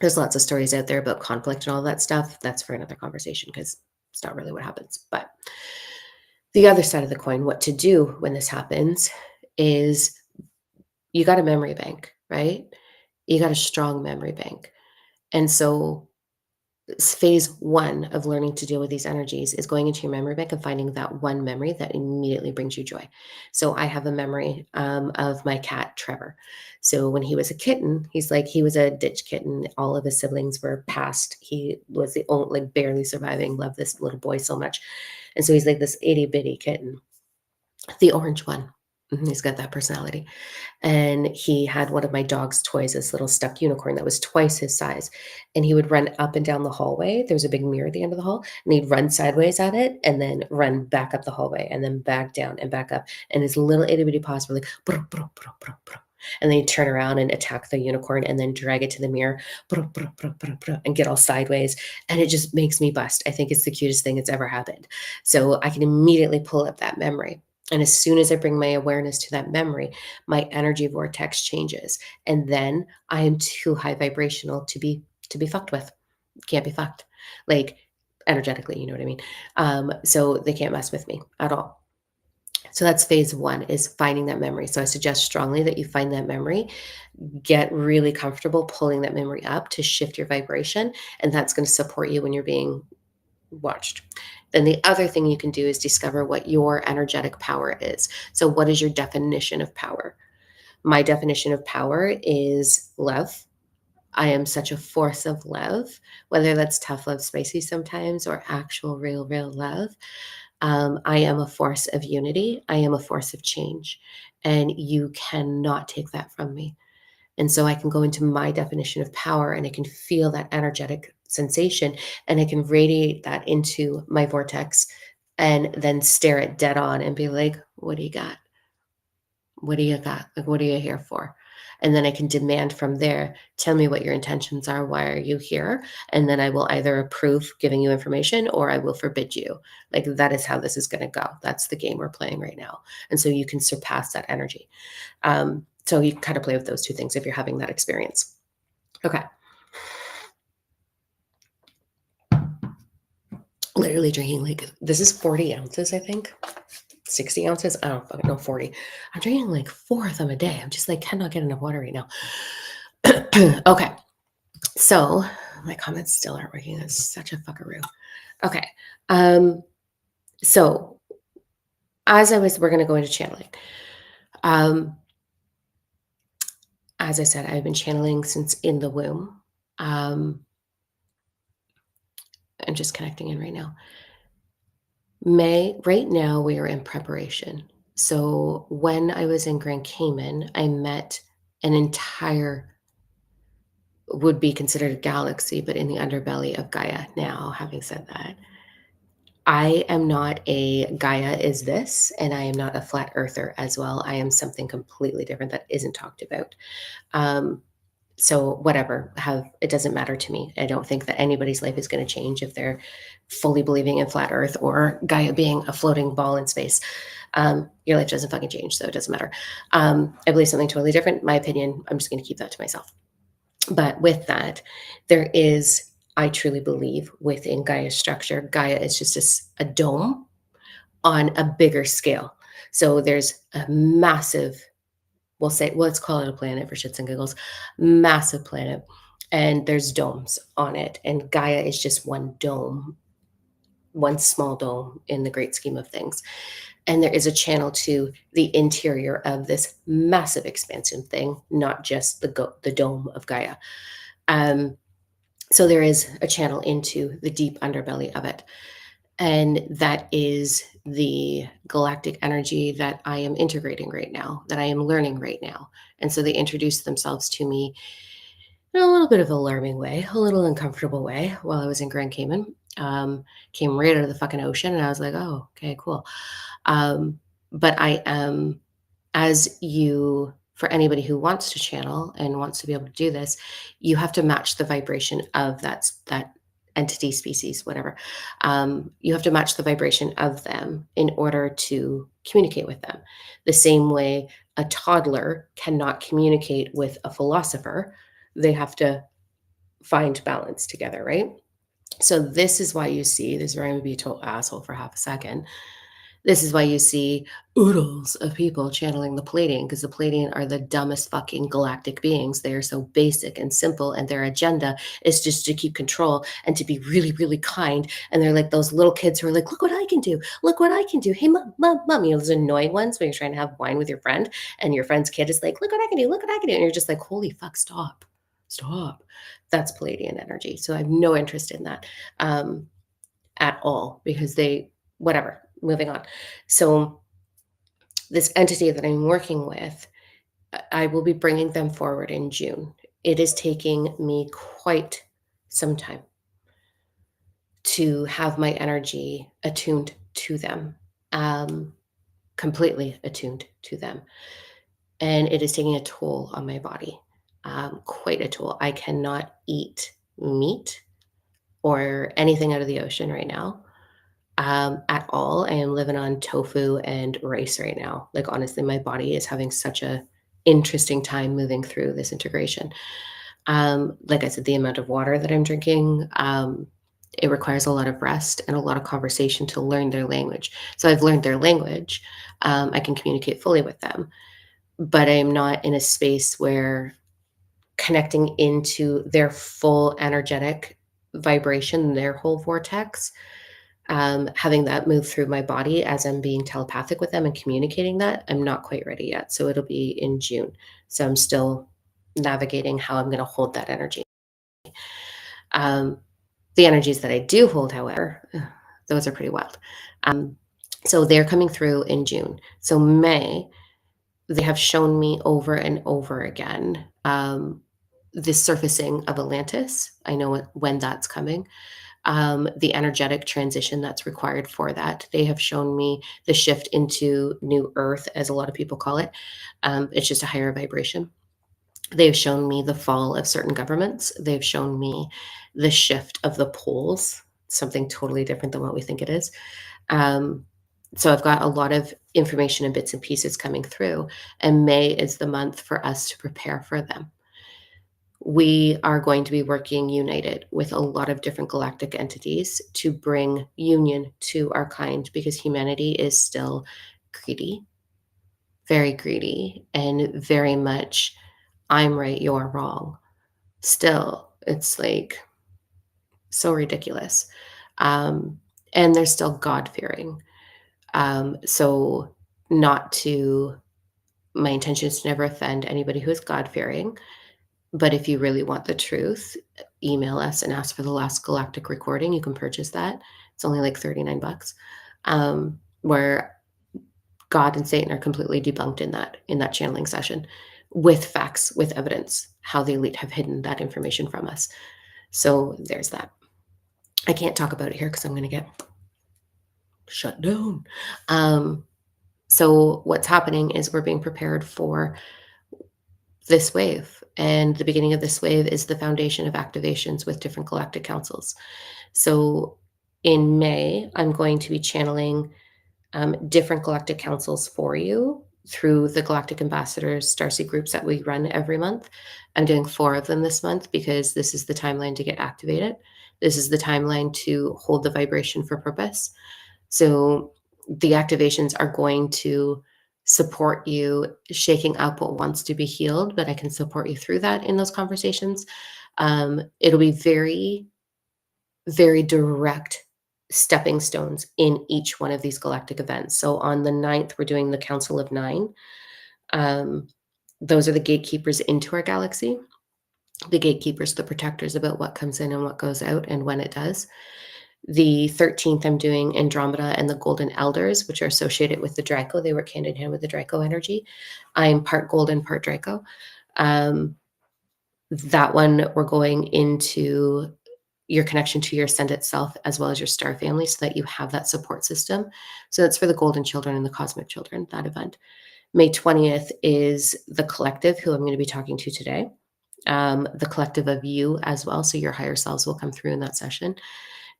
There's lots of stories out there about conflict and all that stuff. That's for another conversation because it's not really what happens. But the other side of the coin, what to do when this happens is you got a memory bank, right? You got a strong memory bank. And so phase one of learning to deal with these energies is going into your memory bank and finding that one memory that immediately brings you joy. So I have a memory of my cat Trevor. So when he was a kitten, he was a ditch kitten. All of his siblings were passed. He was the only, like, barely surviving. Loved this little boy so much, and so he's like this itty bitty kitten, the orange one. He's got that personality. And he had one of my dog's toys, this little stuffed unicorn that was twice his size. And he would run up and down the hallway. There was a big mirror at the end of the hall, and he'd run sideways at it and then run back up the hallway and then back down and back up. And his little itty bitty paws were like, "Bro, bro, bro, bro, bro." And then he'd turn around and attack the unicorn and then drag it to the mirror, "Bro, bro, bro, bro, bro," and get all sideways. And it just makes me bust. I think it's the cutest thing that's ever happened. So I can immediately pull up that memory. And as soon as I bring my awareness to that memory, my energy vortex changes, and then I am too high vibrational to be fucked with. Can't be fucked, like, energetically, you know what I mean? So they can't mess with me at all. So that's phase one, is finding that memory. So I suggest strongly that you find that memory, get really comfortable pulling that memory up to shift your vibration, and that's going to support you when you're being watched. Then the other thing you can do is discover what your energetic power is. So what is your definition of power? My definition of power is love. I am such a force of love, whether that's tough love, spicy sometimes, or actual, real, real love. I am a force of unity. I am a force of change. And you cannot take that from me. And so I can go into my definition of power and I can feel that energetic sensation and I can radiate that into my vortex and then stare it dead on and be like, what do you got? What do you got? Like, what are you here for? And then I can demand from there, tell me what your intentions are. Why are you here? And then I will either approve giving you information or I will forbid you. Like, that is how this is going to go. That's the game we're playing right now. And so you can surpass that energy. So you kind of play with those two things if you're having that experience. Okay. Literally drinking, like, this is 40 ounces, I think. 60 ounces. I don't fucking know, 40. I'm drinking like 4 of them a day. I'm just like, cannot get enough water right now. Okay. So my comments still aren't working. That's such a fuckaroo. Okay. So we're going to go into channeling. As I said, I've been channeling since in the womb. I'm just connecting in right now. Right now we are in preparation. So when I was in Grand Cayman, I met an entire, would be considered a galaxy, but in the underbelly of Gaia. Now, having said that, I am not a Gaia is this, and I am not a flat earther as well. I am something completely different that isn't talked about. Um, so whatever, it doesn't matter to me. I don't think that anybody's life is going to change if they're fully believing in flat earth or Gaia being a floating ball in space. Your life doesn't fucking change, so it doesn't matter. I believe something totally different. My opinion, I'm just going to keep that to myself. But with that, I truly believe within Gaia's structure, Gaia is just a dome on a bigger scale. So there's a massive, let's call it a planet for shits and giggles, massive planet. And there's domes on it. And Gaia is just one dome one small dome in the great scheme of things. And there is a channel to the interior of this massive expansive thing, not just the dome of Gaia. Um, so there is a channel into the deep underbelly of it. And that is the galactic energy that I am integrating right now, that I am learning right now. And so they introduced themselves to me in a little bit of an alarming way, a little uncomfortable way while I was in Grand Cayman. Came right out of the fucking ocean, and I was like, oh, okay, cool. Um, but I am, as you, for anybody who wants to channel and wants to be able to do this, you have to match the vibration of that entity, species, whatever. You have to match the vibration of them in order to communicate with them. The same way a toddler cannot communicate with a philosopher, they have to find balance together, right? So this is why you see this is where I'm gonna be a total asshole for half a second. This is why you see oodles of people channeling the Pleiadian, because the Pleiadian are the dumbest fucking galactic beings. They are so basic and simple, and their agenda is just to keep control and to be really, really kind. And they're like those little kids who are like, look what I can do. Look what I can do. Hey, mom, mom, mom. You know, those annoying ones when you're trying to have wine with your friend and your friend's kid is like, look what I can do. Look what I can do. And you're just like, holy fuck, stop. Stop. That's Palladian energy. So I have no interest in that at all because whatever, moving on. So this entity that I'm working with, I will be bringing them forward in June. It is taking me quite some time to have my energy attuned to them, um, completely attuned to them. And it is taking a toll on my body, quite a toll. I cannot eat meat or anything out of the ocean right now, at all. I am living on tofu and rice right now. Like, honestly, my body is having such a interesting time moving through this integration. Like I said, the amount of water that I'm drinking, it requires a lot of rest and a lot of conversation to learn their language. So I've learned their language. I can communicate fully with them, but I'm not in a space where connecting into their full energetic vibration, their whole vortex, having that move through my body as I'm being telepathic with them and communicating that, I'm not quite ready yet. So it'll be in June. So I'm still navigating how I'm going to hold that energy. Um, the energies that I do hold, however, those are pretty wild. So they're coming through in June. So May, they have shown me over and over again the surfacing of Atlantis. I know when that's coming. The energetic transition that's required for that. They have shown me the shift into New Earth, as a lot of people call it. It's just a higher vibration. They've shown me the fall of certain governments. They've shown me the shift of the poles, something totally different than what we think it is. So I've got a lot of information and bits and pieces coming through, and May is the month for us to prepare for them. We are going to be working united with a lot of different galactic entities to bring union to our kind, because humanity is still greedy, very greedy, and very much, I'm right, you're wrong. Still, it's like so ridiculous. Um, and they're still God fearing. So, not to, my intention is to never offend anybody who is God fearing. But if you really want the truth, email us and ask for the last galactic recording. You can purchase that. It's only like 39 bucks. Where God and Satan are completely debunked in that channeling session with facts, with evidence, how the elite have hidden that information from us. So there's that. I can't talk about it here because I'm going to get shut down. So what's happening is we're being prepared for this wave. And the beginning of this wave is the foundation of activations with different galactic councils. So in May, I'm going to be channeling different galactic councils for you through the Galactic Ambassadors Starseed groups that we run every month. I'm doing 4 of them this month because this is the timeline to get activated. This is the timeline to hold the vibration for purpose. So the activations are going to support you shaking up what wants to be healed, but I can support you through that in those conversations. It'll be very, very direct stepping stones in each one of these galactic events. So on the 9th, we're doing the Council of Nine. Um, those are the gatekeepers into our galaxy. The gatekeepers, the protectors about what comes in and what goes out and when it does. The 13th, I'm doing Andromeda and the Golden Elders, which are associated with the Draco. They work hand in hand with the Draco energy. I'm part Golden, part Draco. That one, we're going into your connection to your ascended self as well as your star family so that you have that support system. So that's for the golden children and the cosmic children, that event. May 20th is the collective, who I'm going to be talking to today. The collective of you as well. So your higher selves will come through in that session.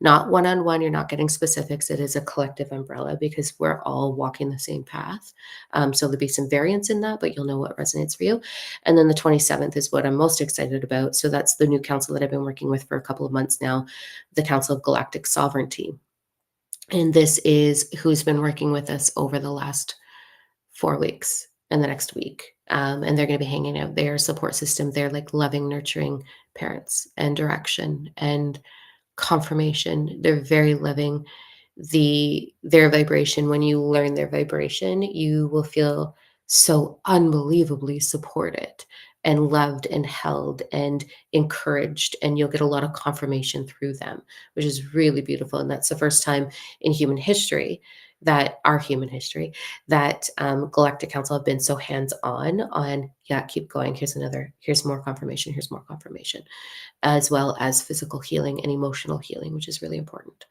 Not one-on-one, you're not getting specifics. It is a collective umbrella because we're all walking the same path. So there'll be some variance in that, but you'll know what resonates for you. And then the 27th is what I'm most excited about. So that's the new council that I've been working with for a couple of months now, the Council of Galactic Sovereignty. And this is who's been working with us over the last 4 weeks and the next week. And they're going to be hanging out their support system. They're like loving, nurturing parents and direction and confirmation. They're very loving. Their vibration, when you learn their vibration, you will feel so unbelievably supported and loved and held and encouraged, and you'll get a lot of confirmation through them, which is really beautiful. And that's the first time in human history that Galactic Council have been so hands-on yeah, keep going, here's more confirmation, as well as physical healing and emotional healing, which is really important.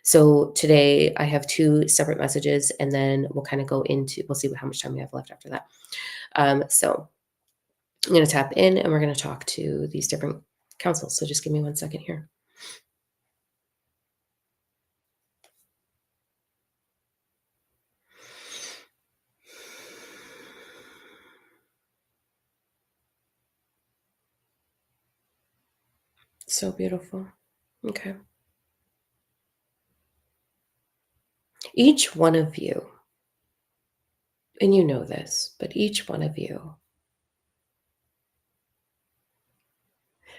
So today I have 2 separate messages, and then we'll kind of we'll see how much time we have left after that. So I'm going to tap in and we're going to talk to these different councils. So just give me 1 second here. So beautiful. Okay. Each one of you, and you know this, but each one of you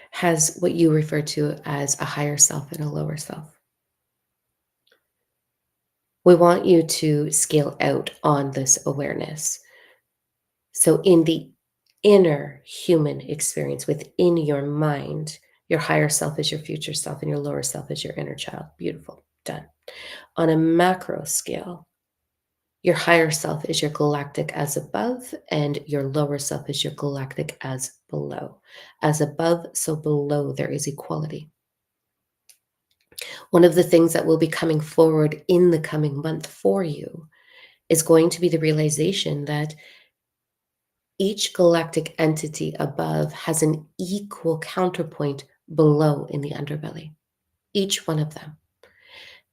has what you refer to as a higher self and a lower self. We want you to scale out on this awareness. So, in the inner human experience within your mind, your higher self is your future self, and your lower self is your inner child. Beautiful. Done. On a macro scale, your higher self is your galactic as above, and your lower self is your galactic as below. As above, so below, there is equality. One of the things that will be coming forward in the coming month for you is going to be the realization that each galactic entity above has an equal counterpoint below in the underbelly, each one of them.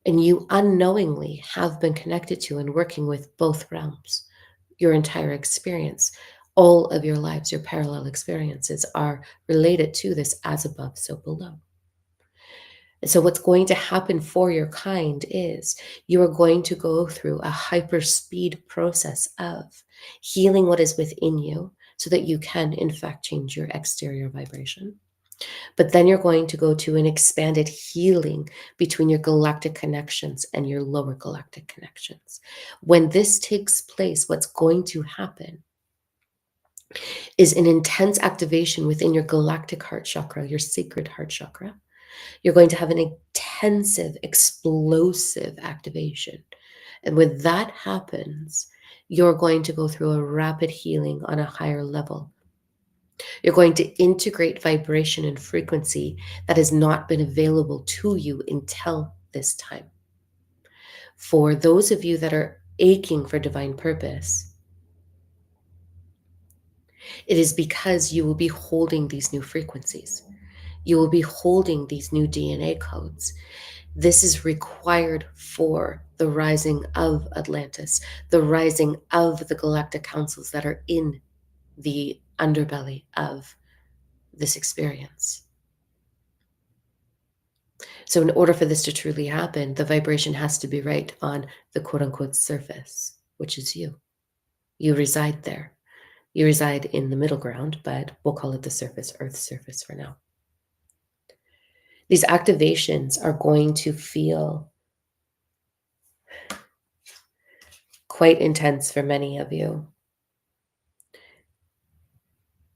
And you unknowingly have been connected to and working with both realms. Your entire experience, all of your lives, your parallel experiences are related to this as above, so below. And so what's going to happen for your kind is you are going to go through a hyperspeed process of healing what is within you so that you can, in fact, change your exterior vibration. But then you're going to go to an expanded healing between your galactic connections and your lower galactic connections. When this takes place, what's going to happen is an intense activation within your galactic heart chakra, your sacred heart chakra. You're going to have an intensive, explosive activation. And when that happens, you're going to go through a rapid healing on a higher level. You're going to integrate vibration and frequency that has not been available to you until this time. For those of you that are aching for divine purpose, it is because you will be holding these new frequencies. You will be holding these new DNA codes. This is required for the rising of Atlantis, the rising of the galactic councils that are in the underbelly of this experience. So in order for this to truly happen, the vibration has to be right on the quote unquote surface, which is you. You reside there. You reside in the middle ground, but we'll call it the surface, Earth's surface for now. These activations are going to feel Quite intense for many of you.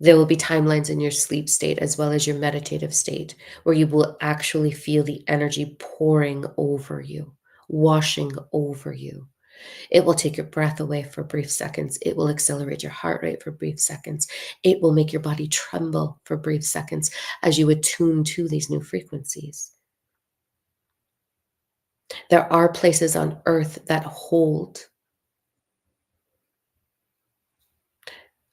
There will be timelines in your sleep state as well as your meditative state where you will actually feel the energy pouring over you, washing over you. It will take your breath away for brief seconds. It will accelerate your heart rate for brief seconds. It will make your body tremble for brief seconds as you attune to these new frequencies. There are places on earth that hold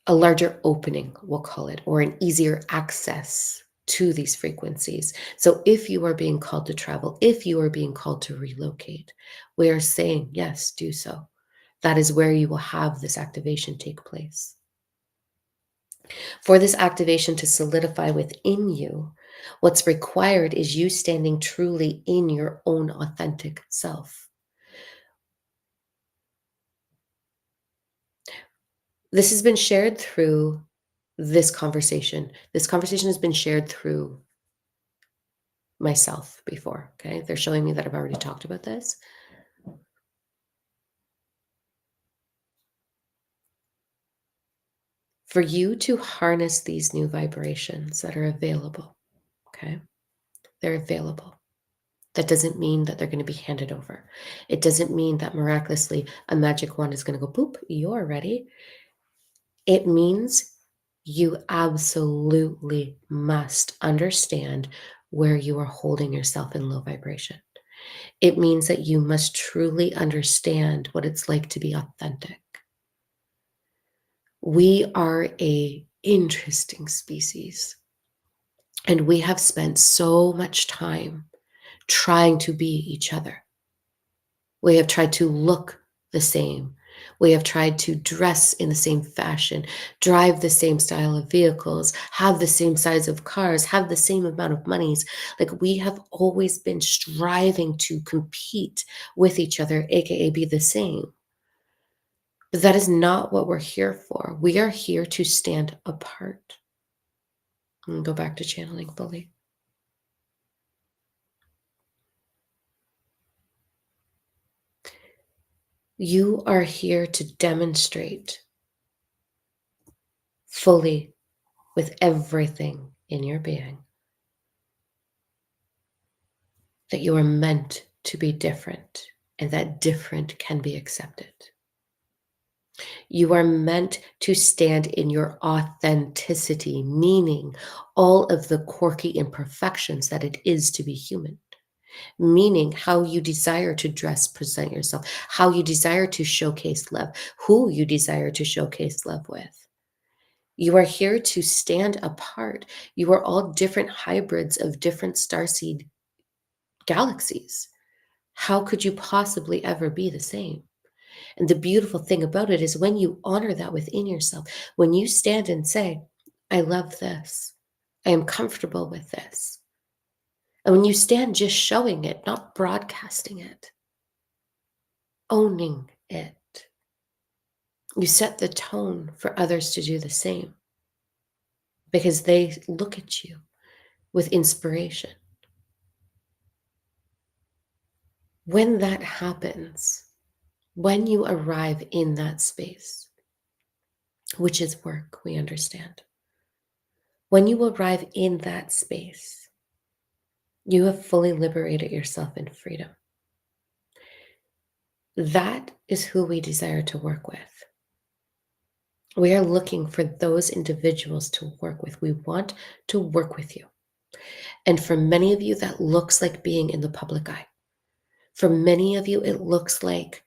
a larger opening, we'll call it, or an easier access to these frequencies. So if you are being called to travel, if you are being called to relocate, we are saying, yes, do so. That is where you will have this activation take place. For this activation to solidify within you, what's required is you standing truly in your own authentic self. This has been shared through this conversation. This conversation has been shared through myself before. Okay. They're showing me that I've already talked about this. For you to harness these new vibrations that are available, okay, they're available. That doesn't mean that they're going to be handed over. It doesn't mean that miraculously a magic wand is going to go, boop, you're ready. It means you absolutely must understand where you are holding yourself in low vibration. It means that you must truly understand what it's like to be authentic. We are a interesting species, and we have spent so much time trying to be each other. We have tried to look the same. We have tried to dress in the same fashion, drive the same style of vehicles, have the same size of cars, have the same amount of monies. Like we have always been striving to compete with each other, AKA be the same. But that is not what we're here for. We are here to stand apart. And go back to channeling fully. You are here to demonstrate fully with everything in your being that you are meant to be different and that different can be accepted. You are meant to stand in your authenticity, meaning all of the quirky imperfections that it is to be human, meaning how you desire to dress, present yourself, how you desire to showcase love, who you desire to showcase love with. You are here to stand apart. You are all different hybrids of different starseed galaxies. How could you possibly ever be the same? And the beautiful thing about it is when you honor that within yourself, when you stand and say, I love this, I am comfortable with this. And when you stand just showing it, not broadcasting it, owning it, you set the tone for others to do the same because they look at you with inspiration. When that happens, when you arrive in that space, which is work, we understand. When you arrive in that space, you have fully liberated yourself in freedom. That is who we desire to work with. We are looking for those individuals to work with. We want to work with you. And for many of you, that looks like being in the public eye. For many of you, it looks like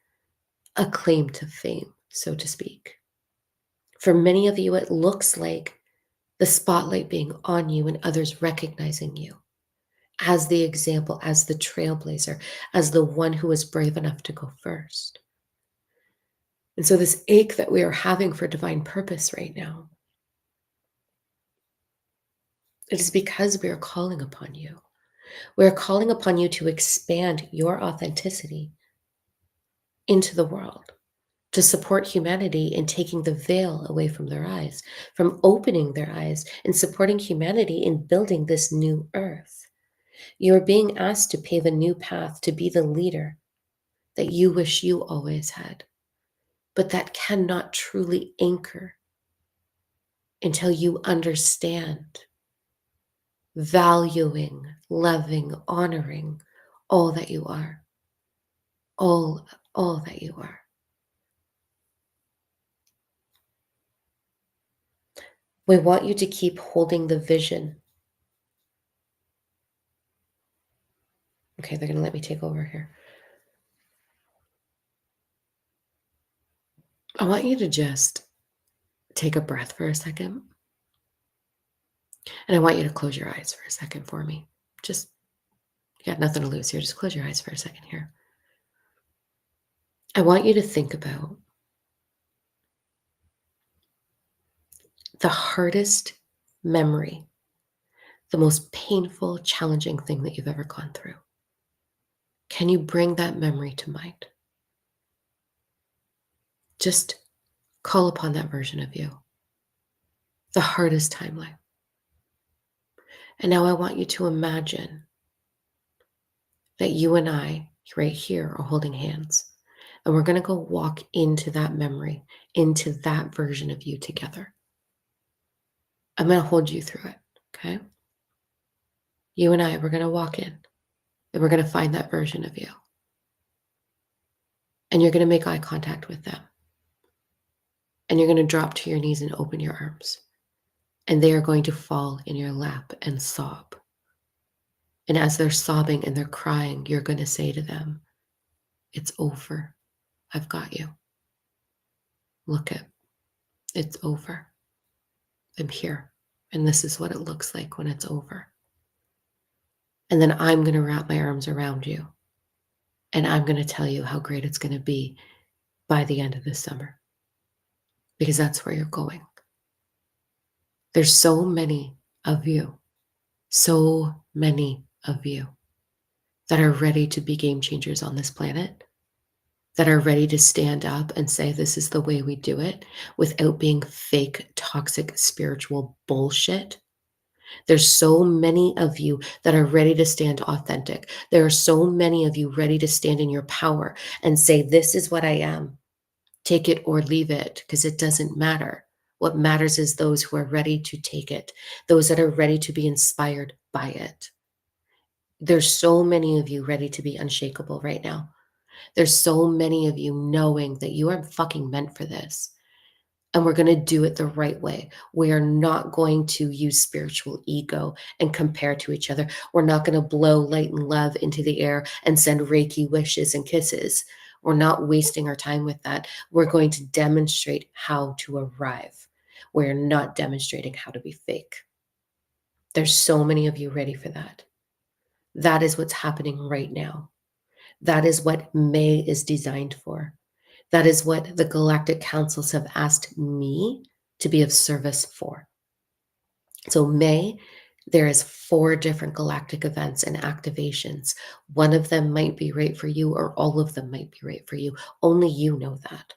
a claim to fame, so to speak. For many of you, it looks like the spotlight being on you and others recognizing you as the example, as the trailblazer, as the one who was brave enough to go first. And so this ache that we are having for divine purpose right now, it is because we are calling upon you. We are calling upon you to expand your authenticity into the world, to support humanity in taking the veil away from their eyes, from opening their eyes and supporting humanity in building this new earth. You are being asked to pave a new path, to be the leader that you wish you always had, but that cannot truly anchor until you understand valuing, loving, honoring all that you are, all that you are. We want you to keep holding the vision. Okay, they're going to let me take over here. I want you to just take a breath for a second. And I want you to close your eyes for a second for me. Just, you got nothing to lose here. Just close your eyes for a second here. I want you to think about the hardest memory, the most painful, challenging thing that you've ever gone through. Can you bring that memory to mind? Just call upon that version of you, the hardest timeline. And now I want you to imagine that you and I, right here, are holding hands. And we're going to go walk into that memory, into that version of you together. I'm going to hold you through it, okay? You and I, we're going to walk in, and we're going to find that version of you. And you're going to make eye contact with them. And you're going to drop to your knees and open your arms. And they are going to fall in your lap and sob. And as they're sobbing and they're crying, you're going to say to them, "It's over. I've got you. Look it. It's over. I'm here. And this is what it looks like when it's over." And then I'm going to wrap my arms around you. And I'm going to tell you how great it's going to be by the end of this summer. Because that's where you're going. There's so many of you that are ready to be game changers on this planet, that are ready to stand up and say, this is the way we do it without being fake, toxic, spiritual bullshit. There's so many of you that are ready to stand authentic. There are so many of you ready to stand in your power and say, this is what I am. Take it or leave it, because it doesn't matter. What matters is those who are ready to take it, those that are ready to be inspired by it. There's so many of you ready to be unshakable right now. There's so many of you knowing that you are fucking meant for this. And we're going to do it the right way. We are not going to use spiritual ego and compare to each other. We're not going to blow light and love into the air and send Reiki wishes and kisses. We're not wasting our time with that. We're going to demonstrate how to arrive. We're not demonstrating how to be fake. There's so many of you ready for that. That is what's happening right now. That is what May is designed for. That is what the Galactic Councils have asked me to be of service for. So May, there is 4 different galactic events and activations. One of them might be right for you, or all of them might be right for you. Only you know that.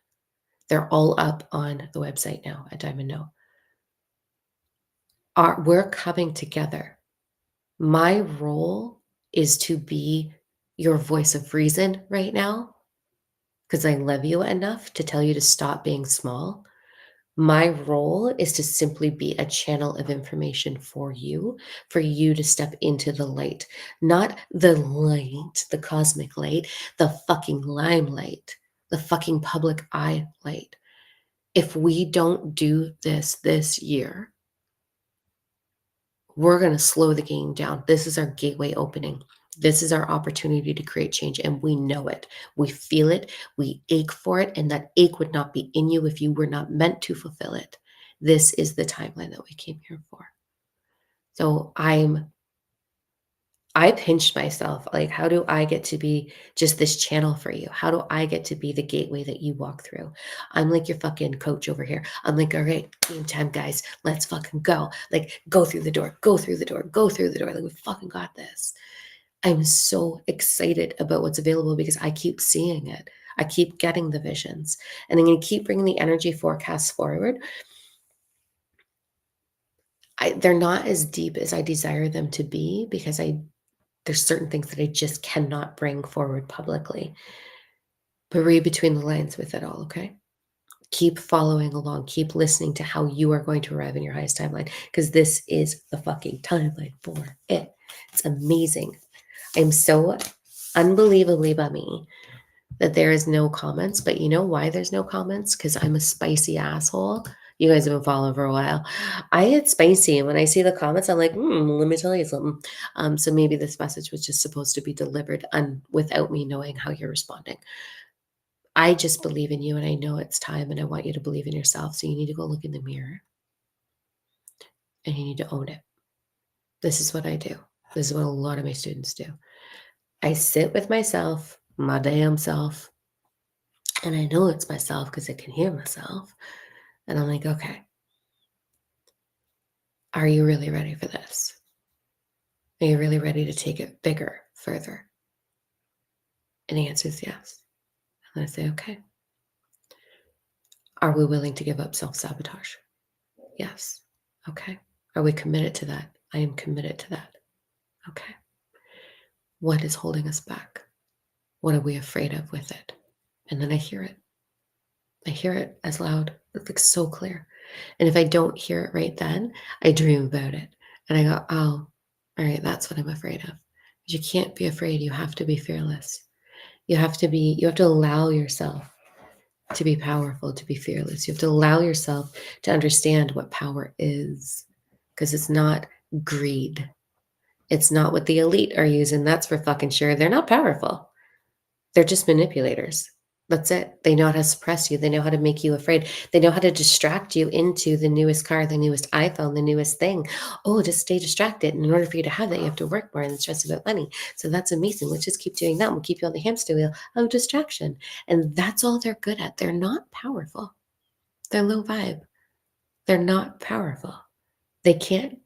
They're all up on the website now at Diamond Know. We're coming together. My role is to be your voice of reason right now, because I love you enough to tell you to stop being small. My role is to simply be a channel of information for you to step into the light. Not the light, the cosmic light, the fucking limelight, the fucking public eye light. If we don't do this year, we're going to slow the game down. This is our gateway opening. This is our opportunity to create change, and we know it. We feel it. We ache for it, and that ache would not be in you if you were not meant to fulfill it. This is the timeline that we came here for. So I pinched myself. Like, how do I get to be just this channel for you? How do I get to be the gateway that you walk through? I'm like your fucking coach over here. I'm like, all right, game time, guys. Let's fucking go. Like, go through the door, go through the door, go through the door. Like, we fucking got this. I'm so excited about what's available because I keep seeing it. I keep getting the visions. And I'm going to keep bringing the energy forecasts forward. They're not as deep as I desire them to be because there's certain things that I just cannot bring forward publicly. But read between the lines with it all, okay? Keep following along. Keep listening to how you are going to arrive in your highest timeline because this is the fucking timeline for it. It's amazing. I'm so unbelievably bummy that there is no comments, but you know why there's no comments? Because I'm a spicy asshole. You guys have been following for a while. I get spicy, and when I see the comments, I'm like, let me tell you something. So maybe this message was just supposed to be delivered without me knowing how you're responding. I just believe in you, and I know it's time, and I want you to believe in yourself. So you need to go look in the mirror, and you need to own it. This is what I do. This is what a lot of my students do. I sit with myself, my damn self, and I know it's myself because I can hear myself. And I'm like, okay, are you really ready for this? Are you really ready to take it bigger, further? And the answer is yes. And I say, okay. Are we willing to give up self-sabotage? Yes. Okay. Are we committed to that? I am committed to that. Okay. What is holding us back? What are we afraid of with it? And then I hear it. I hear it as loud. It's like so clear. And if I don't hear it right then, I dream about it. And I go, oh, all right, that's what I'm afraid of. But you can't be afraid. You have to be fearless. You have to allow yourself to be powerful, to be fearless. You have to allow yourself to understand what power is because it's not greed. It's not what the elite are using. That's for fucking sure. They're not powerful. They're just manipulators. That's it. They know how to suppress you. They know how to make you afraid. They know how to distract you into the newest car, the newest iPhone, the newest thing. Oh, just stay distracted. And in order for you to have that, you have to work more and stress about money. So that's amazing. Let's just keep doing that. We'll keep you on the hamster wheel of distraction. And that's all they're good at. They're not powerful. They're low vibe. They're not powerful. They can't.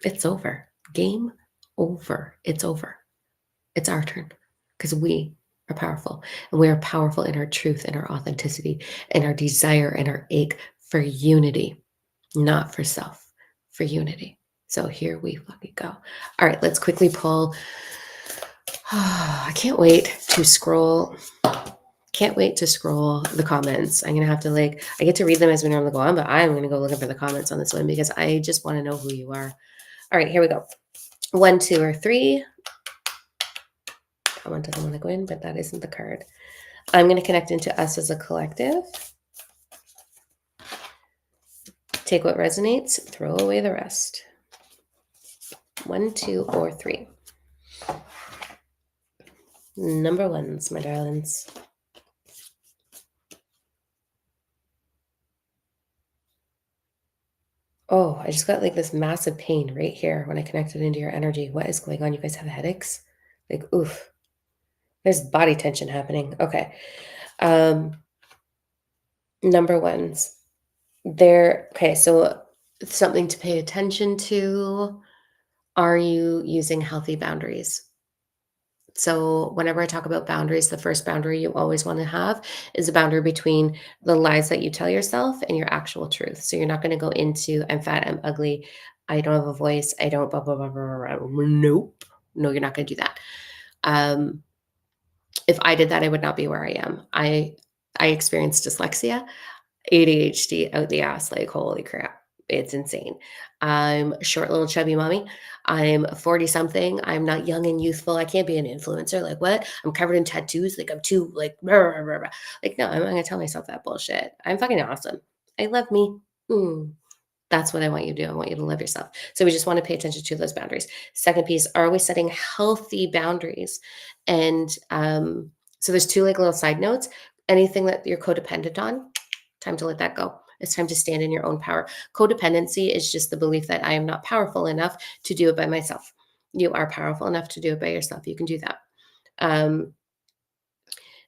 It's over. Game over. It's over. It's our turn because we are powerful and we are powerful in our truth and our authenticity and our desire and our ache for unity, not for self, for unity. So here we fucking go. All right, let's quickly pull. I can't wait to scroll. Can't wait to scroll the comments. I'm going to have to I get to read them as we normally go on, but I'm going to go looking for the comments on this one because I just want to know who you are. All right, here we go. 1, 2, or 3. That one doesn't want to go in, but that isn't the card. I'm going to connect into us as a collective. Take what resonates, throw away the rest. 1, 2, or 3. Number ones, my darlings. Oh, I just got this massive pain right here when I connected into your energy. What is going on? You guys have headaches? Oof. There's body tension happening. Okay. Number ones. Okay, so something to pay attention to. Are you using healthy boundaries? So whenever I talk about boundaries, the first boundary you always want to have is a boundary between the lies that you tell yourself and your actual truth. So you're not going to go into I'm fat, I'm ugly, I don't have a voice, I don't blah blah blah blah. Blah. Nope. No, you're not going to do that. If I did that, I would not be where I am. I experienced dyslexia. ADHD out the ass, holy crap. It's insane. I'm a short little chubby mommy. I'm 40 something. I'm not young and youthful. I can't be an influencer. What? I'm covered in tattoos. I'm too blah, blah, blah, blah. No, I'm not gonna tell myself that bullshit. I'm fucking awesome. I love me. That's what I want you to do. I want you to love yourself. So we just want to pay attention to those boundaries. Second piece, are we setting healthy boundaries? And so there's two little side notes. Anything that you're codependent on, time to let that go. It's time to stand in your own power. Codependency is just the belief that I am not powerful enough to do it by myself. You are powerful enough to do it by yourself. You can do that.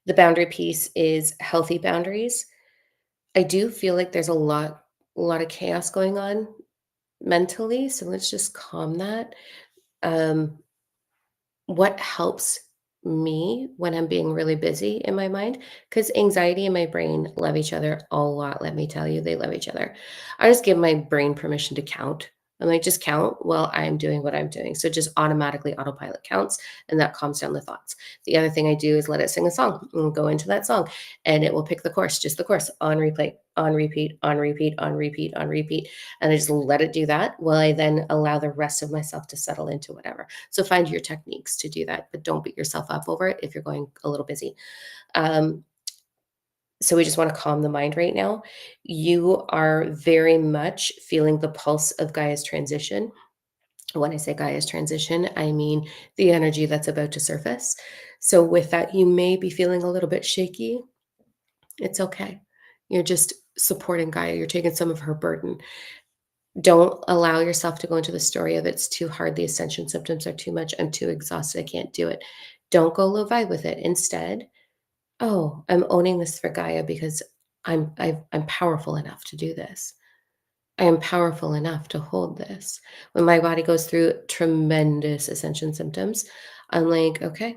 The boundary piece is healthy boundaries. I do feel like there's a lot of chaos going on mentally. So let's just calm that. What helps me when I'm being really busy in my mind, because anxiety and my brain love each other a lot. Let me tell you, they love each other. I just give my brain permission to count. I'm like, just count while I'm doing what I'm doing. So just automatically autopilot counts and that calms down the thoughts. The other thing I do is let it sing a song and go into that song and it will pick the course, just the course on replay, on repeat, on repeat, on repeat, on repeat. And I just let it do that while I then allow the rest of myself to settle into whatever. So find your techniques to do that, but don't beat yourself up over it if you're going a little busy. Um, so we just want to calm the mind right now. You are very much feeling the pulse of Gaia's transition. When I say Gaia's transition, I mean the energy that's about to surface. So with that, you may be feeling a little bit shaky. It's okay. You're just supporting Gaia. You're taking some of her burden. Don't allow yourself to go into the story of it's too hard. The ascension symptoms are too much. I'm too exhausted. I can't do it. Don't go low vibe with it. Instead, oh, I'm owning this for Gaia because I'm powerful enough to do this. I am powerful enough to hold this. When my body goes through tremendous ascension symptoms, I'm like, okay,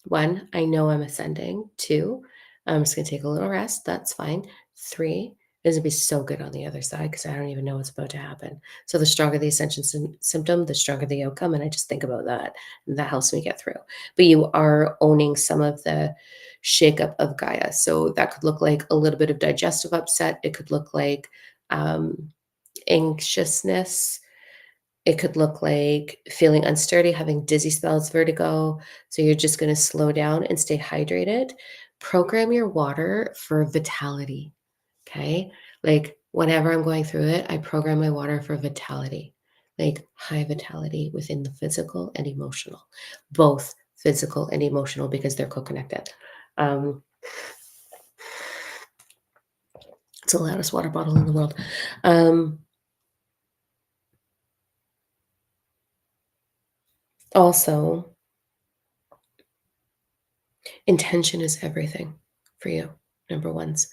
one, I know I'm ascending. Two, I'm just going to take a little rest. That's fine. Three, it's going to be so good on the other side because I don't even know what's about to happen. So the stronger the ascension symptom, the stronger the outcome. And I just think about that. And that helps me get through. But you are owning some of the shakeup of Gaia. So that could look like a little bit of digestive upset. It could look like, anxiousness. It could look like feeling unsturdy, having dizzy spells, vertigo. So you're just going to slow down and stay hydrated. Program your water for vitality. Okay. Like whenever I'm going through it, I program my water for vitality, like high vitality within the physical and emotional, both physical and emotional because they're co connected. Um, it's the loudest water bottle in the world. Um, Also, intention is everything for you, number ones.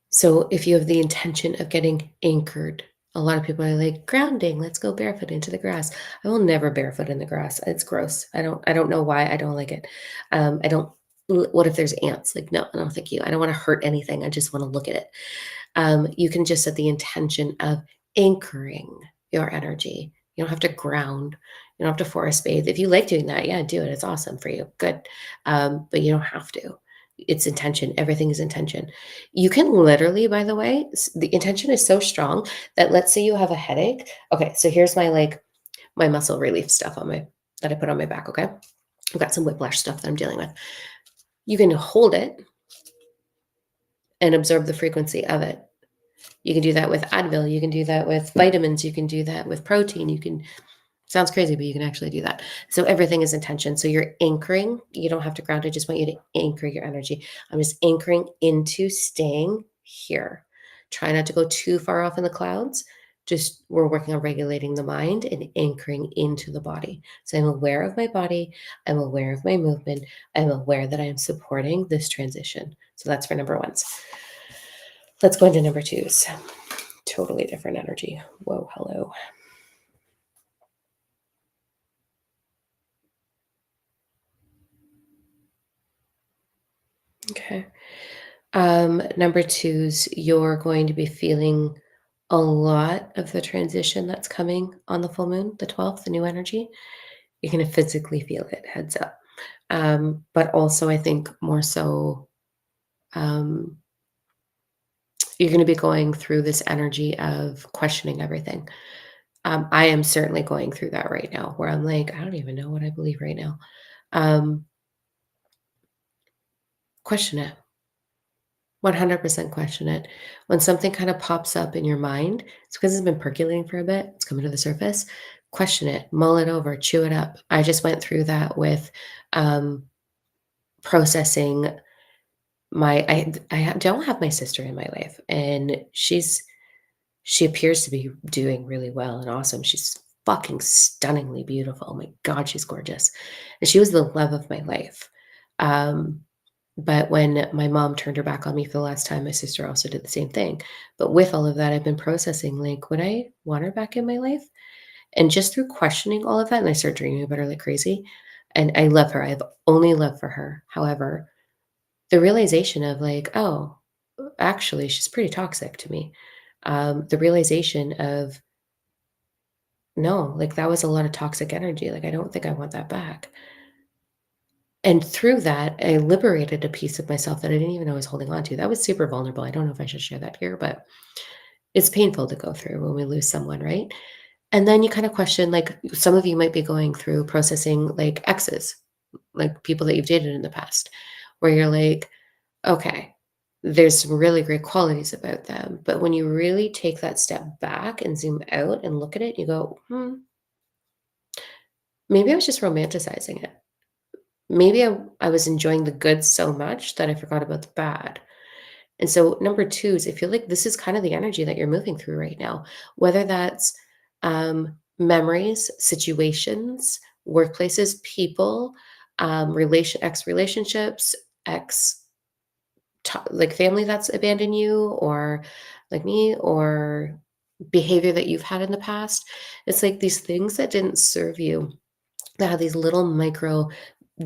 So if you have the intention of getting anchored, a lot of people are like, grounding, let's go barefoot into the grass. I will never barefoot in the grass. It's gross. I don't know why I don't like it. I don't what if there's ants? Like, no, no, thank you. I don't want to hurt anything. I just want to look at it. You can just set the intention of anchoring your energy. You don't have to ground. You don't have to forest bathe. If you like doing that, yeah, do it. It's awesome for you. Good. But you don't have to. It's intention. Everything is intention. You can literally, by the way, the intention is so strong that let's say you have a headache. Okay, so here's my my muscle relief stuff on my that I put on my back. Okay, I've got some whiplash stuff that I'm dealing with. You can hold it and absorb the frequency of it. You can do that with Advil, you can do that with vitamins, you can do that with protein, you can sounds crazy, but you can actually do that. So everything is intention. So you're anchoring, you don't have to ground, I just want you to anchor your energy. I'm just anchoring into staying here. Try not to go too far off in the clouds. Just we're working on regulating the mind and anchoring into the body. So I'm aware of my body, I'm aware of my movement, I'm aware that I am supporting this transition. So that's for number ones. Let's go into number twos. Totally different energy. Whoa, hello. Okay. Number twos, you're going to be feeling a lot of the transition that's coming on the full moon, the 12th, the new energy. You're going to physically feel it, heads up. But also, I think more so, um, you're going to be going through this energy of questioning everything. I am certainly going through that right now where I'm like, I don't even know what I believe right now. Um, question it. 100% question it. When something kind of pops up in your mind, it's because it's been percolating for a bit, it's coming to the surface. Question it, mull it over, chew it up. I just went through that with um, processing don't have my sister in my life, and she appears to be doing really well and awesome. She's fucking stunningly beautiful. Oh my God, she's gorgeous. And she was the love of my life. Um, but when my mom turned her back on me for the last time, my sister also did the same thing. But with all of that, I've been processing like, would I want her back in my life? And just through questioning all of that, and I start dreaming about her like crazy. And I love her. I have only love for her. However, the realization of like, oh, actually, she's pretty toxic to me. The realization of no, like, that was a lot of toxic energy, like, I don't think I want that back. And through that, I liberated a piece of myself that I didn't even know I was holding on to. That was super vulnerable. I don't know if I should share that here, but it's painful to go through when we lose someone, right? And then you kind of question, like, some of you might be going through processing like exes, like people that you've dated in the past, where you're like, okay, there's some really great qualities about them. But when you really take that step back and zoom out and look at it, you go, maybe I was just romanticizing it. Maybe I was enjoying the good so much that I forgot about the bad. And so number 2 is I feel like this is kind of the energy that you're moving through right now, whether that's, memories, situations, workplaces, people, relationships, ex like family that's abandoned you or like me or behavior that you've had in the past. It's like these things that didn't serve you, that have these little micro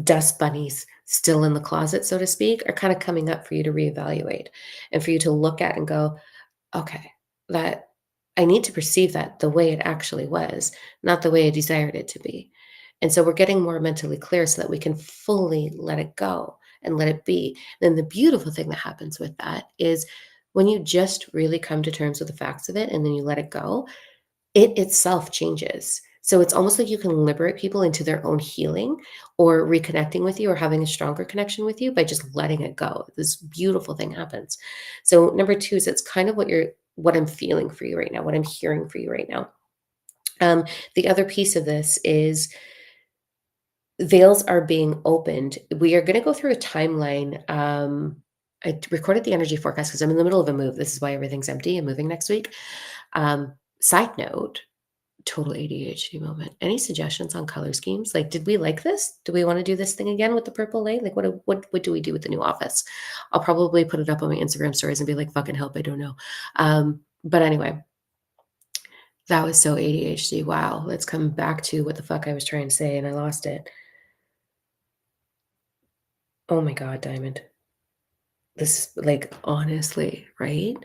dust bunnies still in the closet, so to speak, are kind of coming up for you to reevaluate and for you to look at and go, okay, that I need to perceive that the way it actually was, not the way I desired it to be. And so we're getting more mentally clear so that we can fully let it go and let it be. Then the beautiful thing that happens with that is when you just really come to terms with the facts of it and then you let it go, it itself changes. So it's almost like you can liberate people into their own healing or reconnecting with you or having a stronger connection with you by just letting it go. This beautiful thing happens. So number 2 is it's kind of what I'm feeling for you right now, what I'm hearing for you right now. Um, the other piece of this is veils are being opened. We are going to go through a timeline. I recorded the energy forecast because I'm in the middle of a move. This is why everything's empty. I'm moving next week. Side note, total ADHD moment. Any suggestions on color schemes? Like, did we like this? Do we want to do this thing again with the purple light? Like, what do we do with the new office? I'll probably put it up on my Instagram stories and be like, fucking help, I don't know. But anyway, that was so ADHD. Wow. Let's come back to what the fuck I was trying to say and I lost it. Oh my God, Diamond. This is like honestly, right?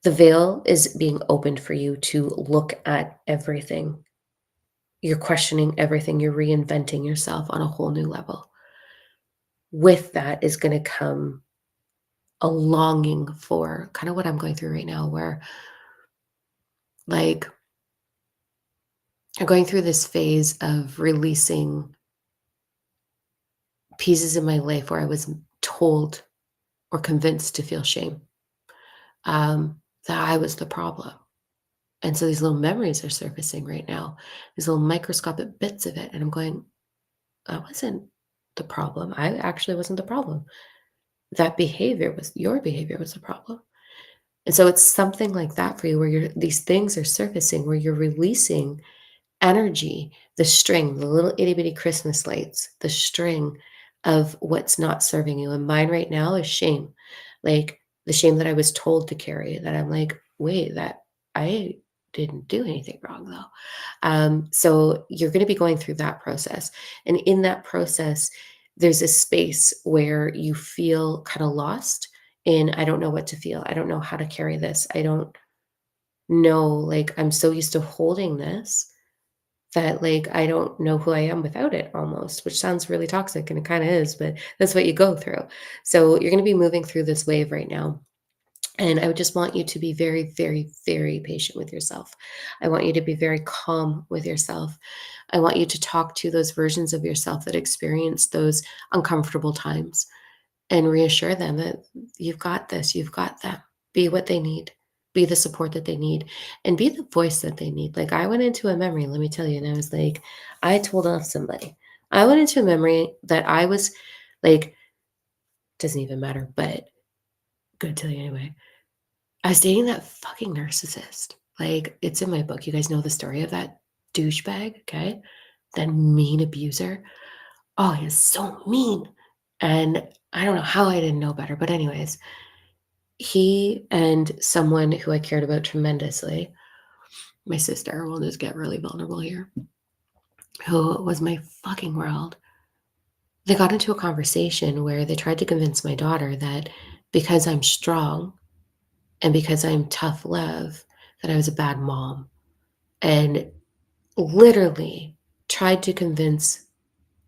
The veil is being opened for you to look at everything. You're questioning everything. You're reinventing yourself on a whole new level. With that is going to come a longing for kind of what I'm going through right now, where like I'm going through this phase of releasing pieces in my life where I was told or convinced to feel shame, that I was the problem. And so these little memories are surfacing right now, these little microscopic bits of it. And I'm going, I wasn't the problem. I actually wasn't the problem. That behavior was your behavior was the problem. And so it's something like that for you where these things are surfacing, where you're releasing energy, the string, the little itty bitty Christmas lights, the string of what's not serving you. And mine right now is shame. Like the shame that I was told to carry, that I'm like, wait, that I didn't do anything wrong though. So you're going to be going through that process. And in that process, there's a space where you feel kind of lost in, I don't know what to feel. I don't know how to carry this. I don't know. Like, I'm so used to holding this that like I don't know who I am without it almost, which sounds really toxic and it kind of is, but that's what you go through. So you're going to be moving through this wave right now. And I would just want you to be very, very, very patient with yourself. I want you to be very calm with yourself. I want you to talk to those versions of yourself that experience those uncomfortable times and reassure them that you've got this, you've got them. Be what they need, be the support that they need, and be the voice that they need. Like I went into a memory, let me tell you, and I was like, I told off somebody. I went into a memory that I was like, doesn't even matter, but gonna tell you anyway. I was dating that fucking narcissist. Like, it's in my book. You guys know the story of that douchebag, okay? That mean abuser. Oh, he is so mean. And I don't know how I didn't know better, but anyways, he and someone who I cared about tremendously, my sister, we'll just get really vulnerable here, who was my fucking world. They got into a conversation where they tried to convince my daughter that because I'm strong and because I'm tough love, that I was a bad mom. and literally tried to convince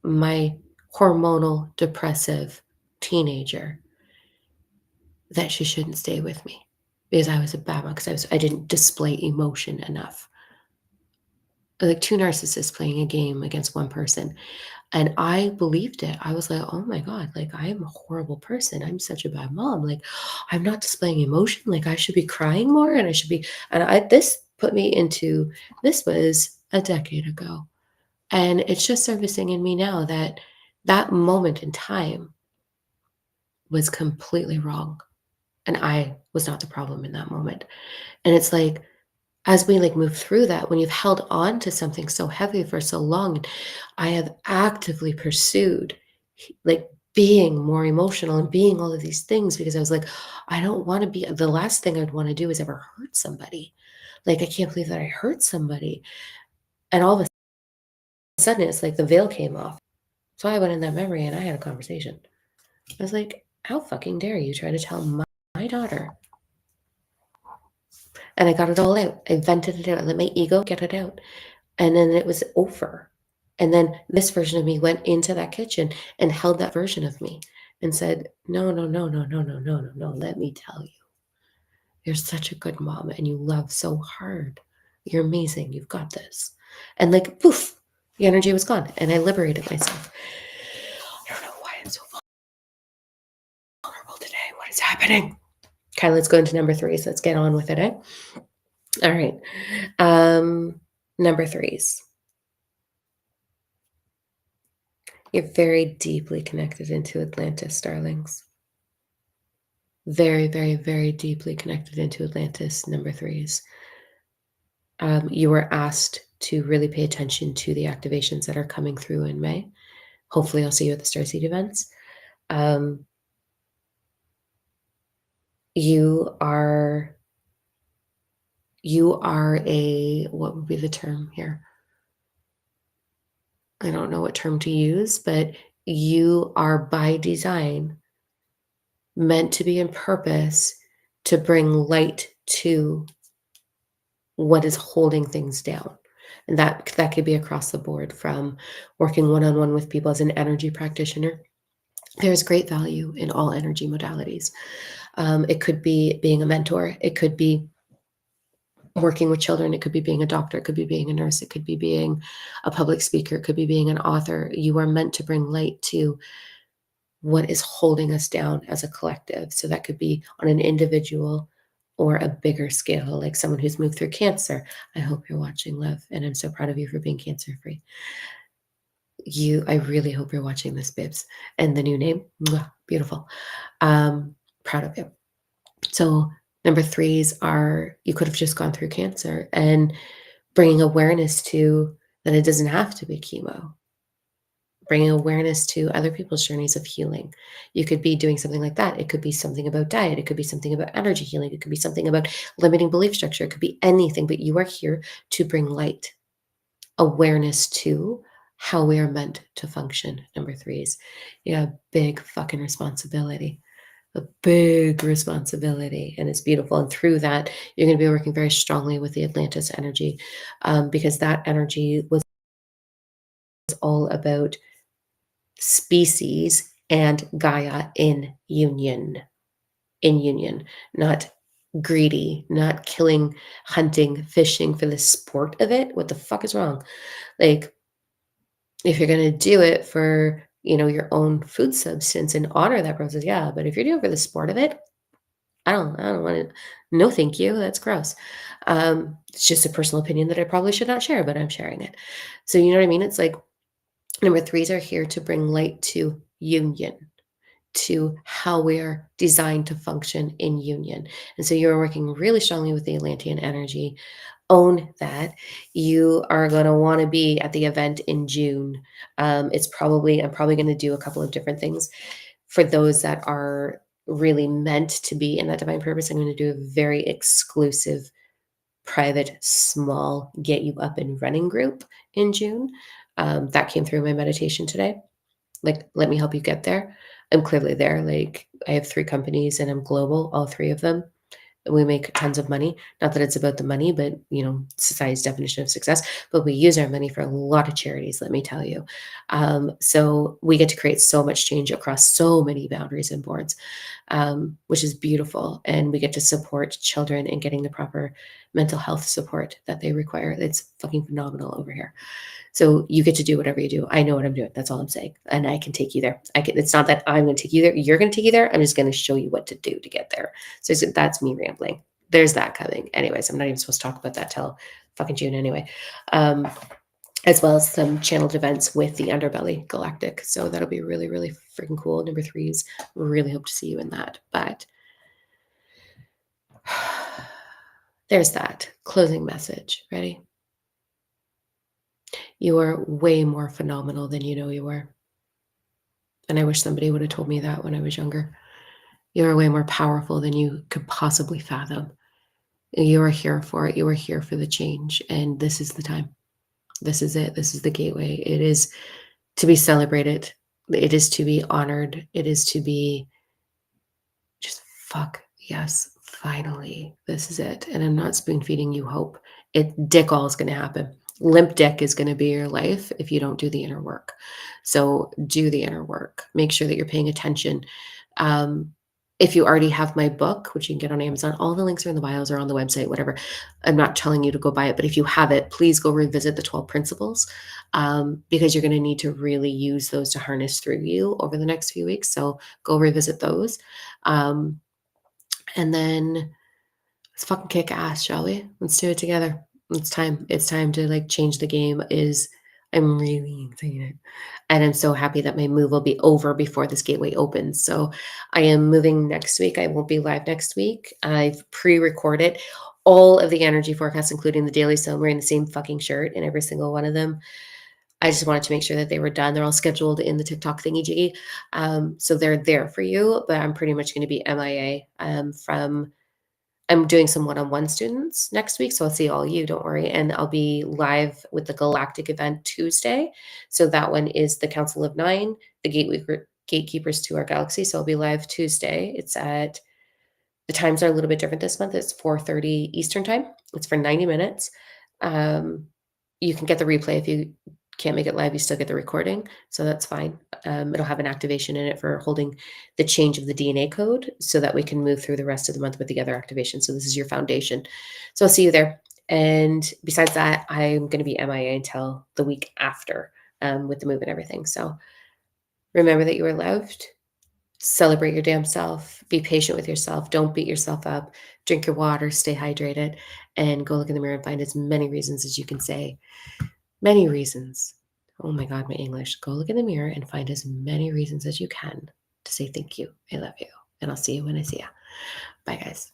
my hormonal depressive teenager that she shouldn't stay with me because I was a bad mom, because I didn't display emotion enough. Like two narcissists playing a game against one person. And I believed it. I was like, "Oh my god, like, I am a horrible person. I'm such a bad mom. Like, I'm not displaying emotion. Like, I should be crying more, and I should be." And I this put me into this was a decade ago, and it's just surfacing in me now that that moment in time was completely wrong, and I was not the problem in that moment. And it's like, as we, like, move through that, when you've held on to something so heavy for so long, I have actively pursued, like, being more emotional and being all of these things because I was like, I don't wanna be the last thing I'd wanna do is ever hurt somebody. Like, I can't believe that I hurt somebody. And all of a sudden, it's like the veil came off. So I went in that memory and I had a conversation. I was like, "How fucking dare you try to tell my daughter." And I got it all out. I vented it out. I let my ego get it out. And then it was over. And then this version of me went into that kitchen and held that version of me and said, "No, no, no, no, no, no, no, no, no. Let me tell you, you're such a good mom and you love so hard. You're amazing. You've got this." And like, poof, the energy was gone and I liberated myself. I don't know why I'm so vulnerable today. What is happening? Okay, let's go into number threes. Let's get on with it, eh? All right. Number threes. You're very deeply connected into Atlantis, darlings. Very, very, very deeply connected into Atlantis, number threes. You were asked to really pay attention to the activations that are coming through in May. Hopefully, I'll see you at the Starseed events. Um, you are you are a what would be the term here? I don't know what term to use, but you are by design meant to be in purpose to bring light to what is holding things down. And that could be across the board from working one-on-one with people as an energy practitioner. There's great value in all energy modalities. It could be being a mentor. It could be working with children. It could be being a doctor. It could be being a nurse. It could be being a public speaker. It could be being an author. You are meant to bring light to what is holding us down as a collective. So that could be on an individual or a bigger scale, like someone who's moved through cancer. I hope you're watching, love, and I'm so proud of you for being cancer free. I really hope you're watching this, Bibs. And the new name, mwah, beautiful. Proud of you. So number threes are you could have just gone through cancer and bringing awareness to that it doesn't have to be chemo, bringing awareness to other people's journeys of healing. You could be doing something like that. It could be something about diet. It could be something about energy healing. It could be something about limiting belief structure. It could be anything, but you are here to bring light, awareness to how we are meant to function. Number threes. Yeah, big fucking responsibility. A big responsibility. And it's beautiful. And through that, you're going to be working very strongly with the Atlantis energy because that energy was all about species and Gaia in union, not greedy, not killing, hunting, fishing for the sport of it. What the fuck is wrong? Like, if you're going to do it for, your own food substance and honor that process, yeah. But if you're doing it for the sport of it, I don't want to. No, thank you. That's gross. It's just a personal opinion that I probably should not share, but I'm sharing it. So you know what I mean? It's like number threes are here to bring light to union, to how we are designed to function in union. And so you're working really strongly with the Atlantean energy. Own that. You are going to want to be at the event in June. I'm probably going to do a couple of different things for those that are really meant to be in that divine purpose. I'm going to do a very exclusive, private, small, get you up and running group in June. That came through my meditation today. Like, let me help you get there. I'm clearly there. Like, I have 3 companies and I'm global, all 3 of them. We make tons of money. Not that it's about the money, but society's definition of success. But we use our money for a lot of charities, let me tell you. So we get to create so much change across so many boundaries and boards, which is beautiful. And we get to support children in getting the proper mental health support that they require. It's fucking phenomenal over here. So you get to do whatever you do. I know what I'm doing. That's all I'm saying. And I can take you there. It's not that I'm going to take you there. You're going to take you there. I'm just going to show you what to do to get there. So that's me rambling. There's that coming. Anyways, I'm not even supposed to talk about that till fucking June anyway. As well as some channeled events with the Underbelly Galactic. So that'll be really, really freaking cool. Number 3s. Really hope to see you in that. But there's that closing message. Ready? You are way more phenomenal than you know you are. And I wish somebody would have told me that when I was younger. You are way more powerful than you could possibly fathom. You are here for it. You are here for the change. And this is the time. This is it. This is the gateway. It is to be celebrated. It is to be honored. It is to be just fuck. Yes, finally. This is it. And I'm not spoon feeding you hope. Dick all is going to happen. Limp dick is going to be your life if you don't do the inner work. So do the inner work. Make sure that you're paying attention. If you already have my book, which you can get on Amazon, all the links are in the bios or on the website, whatever. I'm not telling you to go buy it, but if you have it, please go revisit the 12 principles, because you're going to need to really use those to harness through you over the next few weeks. So go revisit those. And then let's fucking kick ass, shall we? Let's do it together. It's time. It's time to change the game. I'm really excited. And I'm so happy that my move will be over before this gateway opens. So I am moving next week. I won't be live next week. I've pre-recorded all of the energy forecasts, including the daily. So I'm wearing the same fucking shirt in every single one of them. I just wanted to make sure that they were done. They're all scheduled in the TikTok thingy jiggy. So they're there for you, but I'm pretty much going to be MIA I'm doing some one-on-one students next week, so I'll see all you, don't worry, and I'll be live with the Galactic event Tuesday. So that one is the Council of 9, the Gatekeepers to our galaxy. So I'll be live Tuesday. The times are a little bit different this month. It's 4:30 Eastern time. It's for 90 minutes. You can get the replay if you can't make it live, you still get the recording, so that's fine. It'll have an activation in it for holding the change of the DNA code so that we can move through the rest of the month with the other activation. So this is your foundation. So I'll see you there. And besides that, I'm going to be MIA until the week after, with the move and everything. So remember that you are loved. Celebrate your damn self. Be patient with yourself. Don't beat yourself up. Drink your water. Stay hydrated. And go look in the mirror and find as many reasons as you can say. Many reasons. Oh my God, my English. Go look in the mirror and find as many reasons as you can to say thank you. I love you. And I'll see you when I see you. Bye, guys.